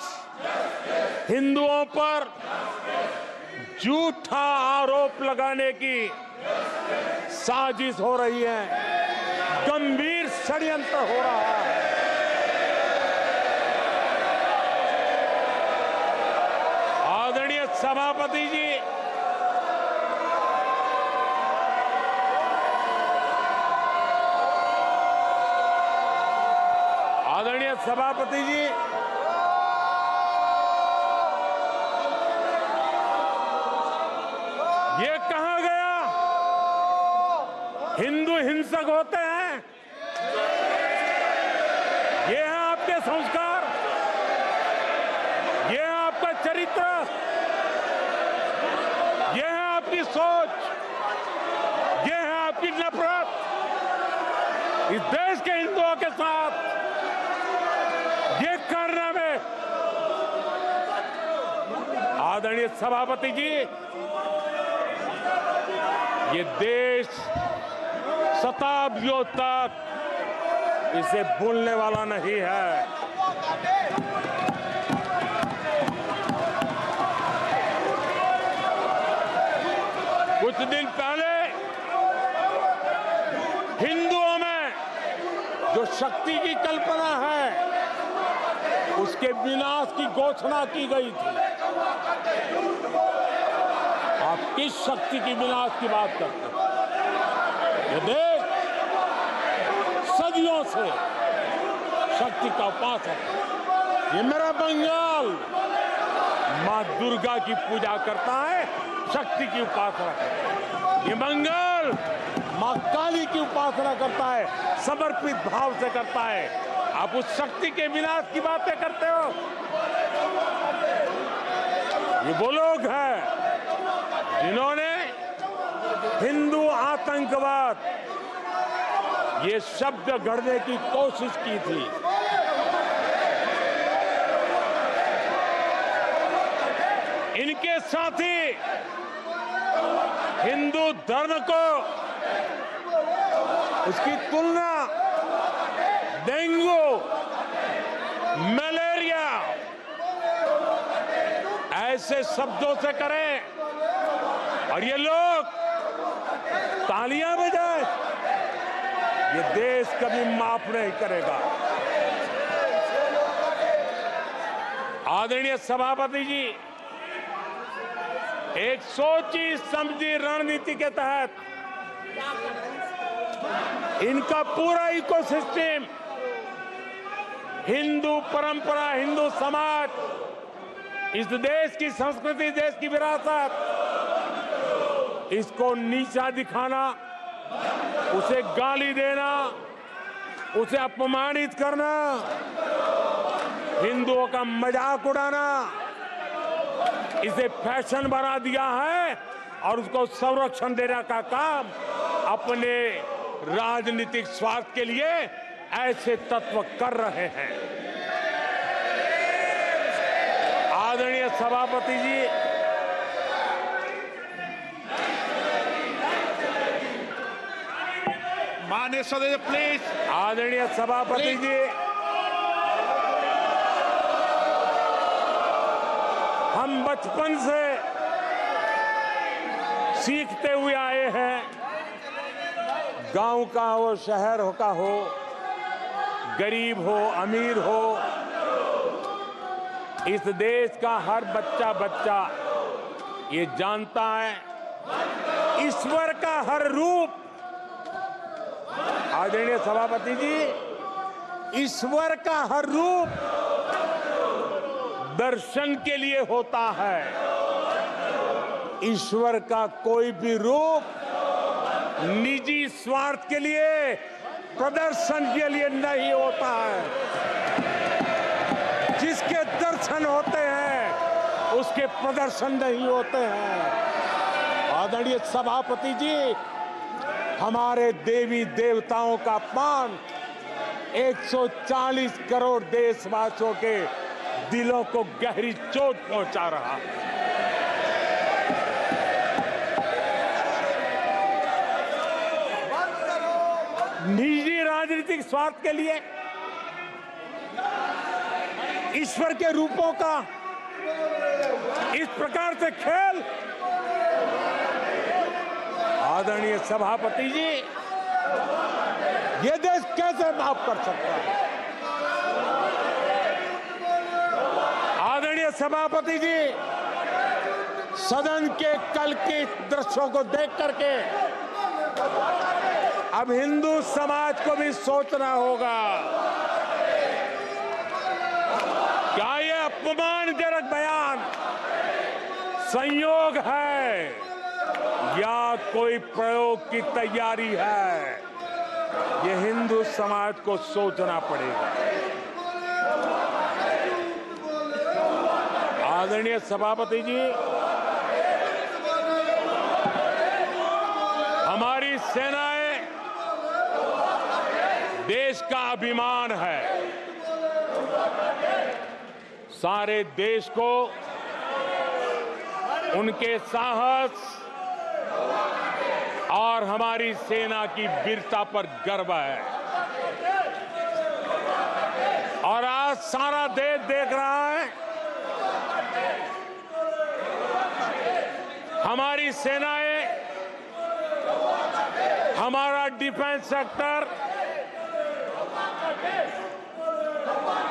हिंदुओं पर झूठा आरोप लगाने की साजिश हो रही है, गंभीर षड्यंत्र हो रहा है। आदरणीय सभापति जी, आदरणीय सभापति जी, ये कहा गया हिंदू हिंसक होते हैं? ये है आपके संस्कार, ये है आपका चरित्र, ये है आपकी सोच, ये है आपकी नफरत इस देश के हिंदुओं के साथ। ये करने में आदरणीय सभापति जी, ये देश शताब्दियों तक इसे भूलने वाला नहीं है। कुछ दिन पहले हिंदुओं में जो शक्ति की कल्पना है, उसका इसके विनाश की घोषणा की गई थी। आप किस शक्ति की विनाश की बात करते हैं? ये देश सदियों से शक्ति का उपासक है। ये मेरा बंगाल मां दुर्गा की पूजा करता है, शक्ति की उपासना करता है। ये बंगाल मां काली की उपासना करता है, समर्पित भाव से करता है। आप उस शक्ति के विनाश की बातें करते हो। ये वो लोग हैं जिन्होंने हिंदू आतंकवाद ये शब्द गढ़ने की कोशिश की थी। इनके साथी हिंदू धर्म को उसकी तुलना डेंगू, मलेरिया ऐसे शब्दों से करें और ये लोग तालियां बजाएं, ये देश कभी माफ नहीं करेगा। आदरणीय सभापति जी, एक सोची समझी रणनीति के तहत इनका पूरा इकोसिस्टम, हिंदू परंपरा, हिंदू समाज, इस देश की संस्कृति, देश की विरासत, इसको नीचा दिखाना, उसे गाली देना, उसे अपमानित करना, हिंदुओं का मजाक उड़ाना, इसे फैशन बना दिया है और उसको संरक्षण देने का काम अपने राजनीतिक स्वार्थ के लिए ऐसे तत्व कर रहे हैं। आदरणीय सभापति जी, माननीय सदस्य प्लीज। आदरणीय सभापति जी, हम बचपन से सीखते हुए आए हैं, गांव का हो, शहर का हो, गरीब हो, अमीर हो, इस देश का हर बच्चा ये जानता है ईश्वर का हर रूप, आदरणीय सभापति जी, ईश्वर का हर रूप दर्शन के लिए होता है। ईश्वर का कोई भी रूप निजी स्वार्थ के लिए, प्रदर्शन के लिए नहीं होता है। जिसके दर्शन होते हैं उसके प्रदर्शन नहीं होते हैं। आदरणीय सभापति जी, हमारे देवी देवताओं का अपमान 140 करोड़ देशवासियों के दिलों को गहरी चोट पहुंचा रहा है। निजी राजनीतिक स्वार्थ के लिए ईश्वर के रूपों का इस प्रकार से खेल, आदरणीय सभापति जी, ये देश कैसे माफ कर सकता है? आदरणीय सभापति जी, सदन के कल के दृश्यों को देख करके अब हिंदू समाज को भी सोचना होगा, क्या ये अपमानजनक बयान संयोग है या कोई प्रयोग की तैयारी है? ये हिंदू समाज को सोचना पड़ेगा। आदरणीय सभापति जी, हमारी सेनाएं देश का अभिमान है। सारे देश को उनके साहस और हमारी सेना की वीरता पर गर्व है और आज सारा देश देख रहा है हमारी सेनाएं, हमारा डिफेंस सेक्टर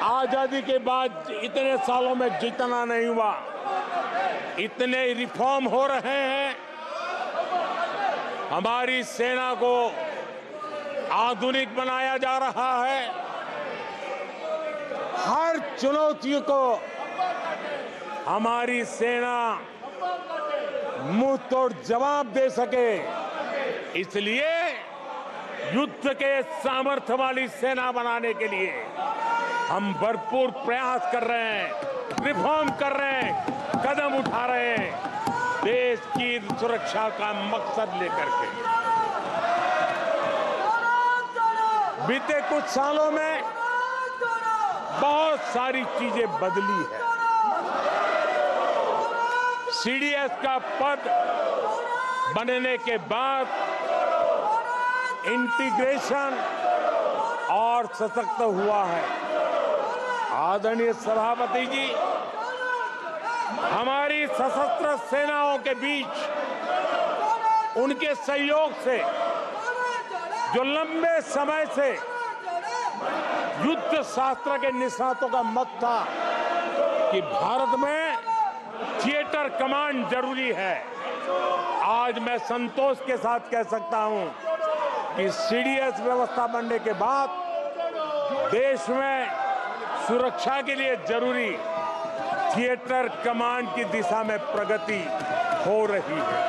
आजादी के बाद इतने सालों में जितना नहीं हुआ, इतने रिफॉर्म हो रहे हैं। हमारी सेना को आधुनिक बनाया जा रहा है। हर चुनौती को हमारी सेना मुंह तोड़ जवाब दे सके, इसलिए युद्ध के सामर्थ्य वाली सेना बनाने के लिए हम भरपूर प्रयास कर रहे हैं, रिफॉर्म कर रहे हैं, कदम उठा रहे हैं, देश की सुरक्षा का मकसद लेकर के। बीते कुछ सालों में बहुत सारी चीजें बदली है। सीडीएस का पद बनने के बाद इंटीग्रेशन और सशक्त हुआ है। आदरणीय सभापति जी, हमारी सशस्त्र सेनाओं के बीच उनके सहयोग से जो लंबे समय से युद्ध शास्त्र के निष्णातों का मत था कि भारत में थिएटर कमांड जरूरी है, आज मैं संतोष के साथ कह सकता हूं कि सीडीएस व्यवस्था बनने के बाद देश में सुरक्षा के लिए जरूरी थिएटर कमांड की दिशा में प्रगति हो रही है।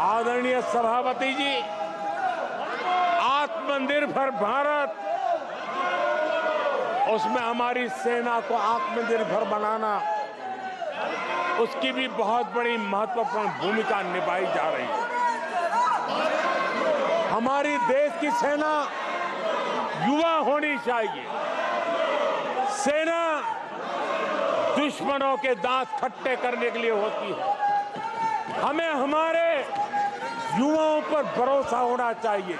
आदरणीय सभापति जी, आत्मनिर्भर भारत, उसमें हमारी सेना को आत्मनिर्भर बनाना, उसकी भी बहुत बड़ी महत्वपूर्ण भूमिका निभाई जा रही है। हमारी देश की सेना युवा होनी चाहिए। सेना दुश्मनों के दांत खट्टे करने के लिए होती है। हमें हमारे युवाओं पर भरोसा होना चाहिए।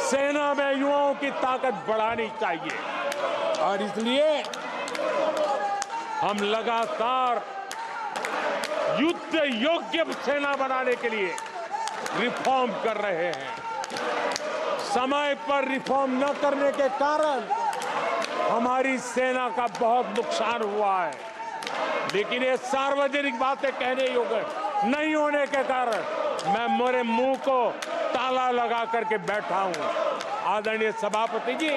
सेना में युवाओं की ताकत बढ़ानी चाहिए और इसलिए हम लगातार युद्ध योग्य सेना बनाने के लिए रिफॉर्म कर रहे हैं। समय पर रिफॉर्म न करने के कारण हमारी सेना का बहुत नुकसान हुआ है, लेकिन ये सार्वजनिक बातें कहने योग्य नहीं होने के कारण मैं मेरे मुंह को ताला लगा करके बैठा हूं। आदरणीय सभापति जी,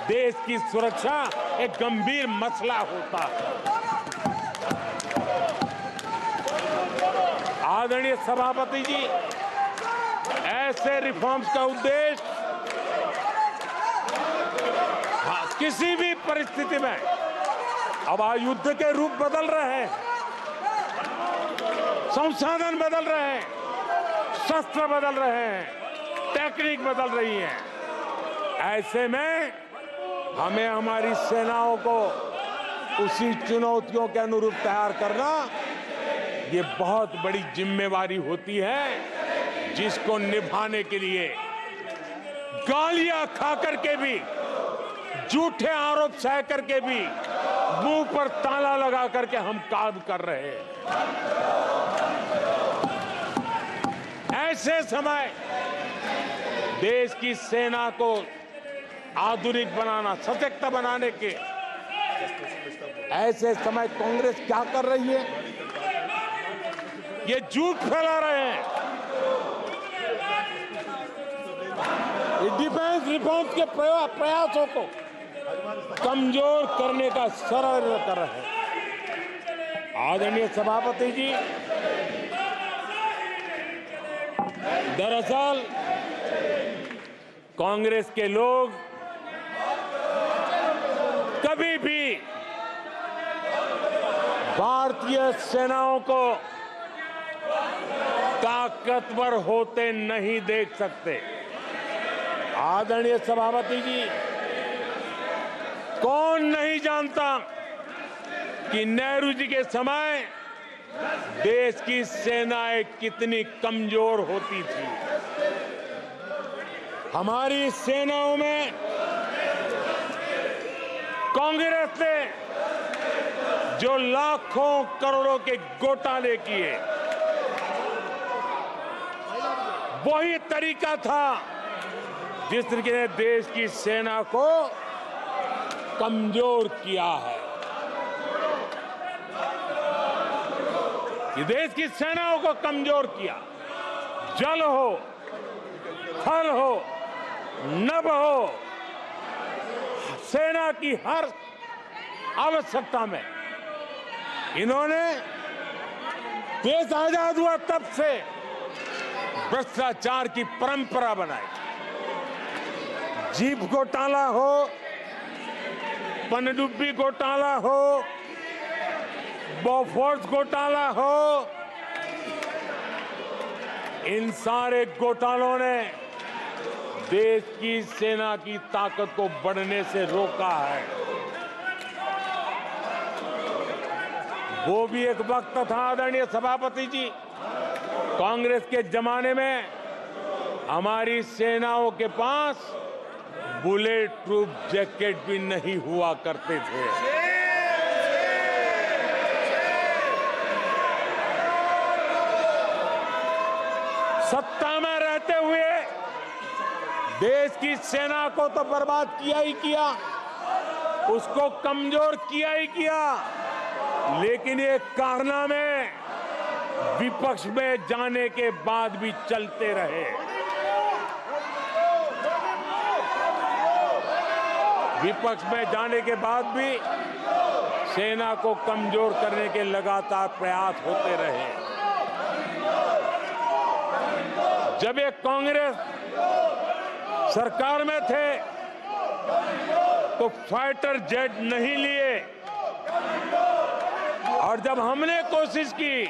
देश की सुरक्षा एक गंभीर मसला होता है। आदरणीय सभापति जी, ऐसे रिफॉर्म्स का उद्देश्य किसी भी परिस्थिति में, अब युद्ध के रूप बदल रहे हैं, संसाधन बदल रहे हैं, शस्त्र बदल रहे हैं, टेक्निक बदल रही है। ऐसे में हमें हमारी सेनाओं को उसी चुनौतियों के अनुरूप तैयार करना, ये बहुत बड़ी जिम्मेवारी होती है, जिसको निभाने के लिए गालियां खा करके भी, झूठे आरोप सह करके भी, मुंह पर ताला लगा करके हम काम कर रहे हैं। ऐसे समय देश की सेना को आधुनिक बनाना, सशक्त बनाने के ऐसे समय कांग्रेस क्या कर रही है? ये झूठ फैला रहे हैं। डिफेंस रिफॉर्म्स के प्रयासों को कमजोर करने का षड्यंत्र कर रहे हैं। आदरणीय सभापति जी, दरअसल कांग्रेस के लोग कभी भी भारतीय सेनाओं को ताकतवर होते नहीं देख सकते। आदरणीय सभापति जी, कौन नहीं जानता कि नेहरू जी के समय देश की सेनाएं कितनी कमजोर होती थी। हमारी सेनाओं में कांग्रेस ने जो लाखों करोड़ों के घोटाले किए, वही तरीका था जिस तरीके ने देश की सेना को कमजोर किया है। ये देश की सेनाओं को कमजोर किया। जल हो, थल हो, नभ हो, सेना की हर आवश्यकता में इन्होंने देश आजाद हुआ तब से भ्रष्टाचार की परंपरा बनाई। जीप घोटाला हो, पनडुब्बी घोटाला हो, बोफोर्स घोटाला हो, इन सारे घोटालों ने देश की सेना की ताकत को बढ़ने से रोका है। वो भी एक वक्त था आदरणीय सभापति जी, कांग्रेस के जमाने में हमारी सेनाओं के पास बुलेट प्रूफ जैकेट भी नहीं हुआ करते थे। सत्ता में रहते हुए देश की सेना को तो बर्बाद किया ही किया, उसको कमजोर किया ही किया, लेकिन ये कारनामे विपक्ष में जाने के बाद भी चलते रहे। विपक्ष में जाने के बाद भी सेना को कमजोर करने के लगातार प्रयास होते रहे। जब ये कांग्रेस सरकार में थे तो फाइटर जेट नहीं लिए, और जब हमने कोशिश की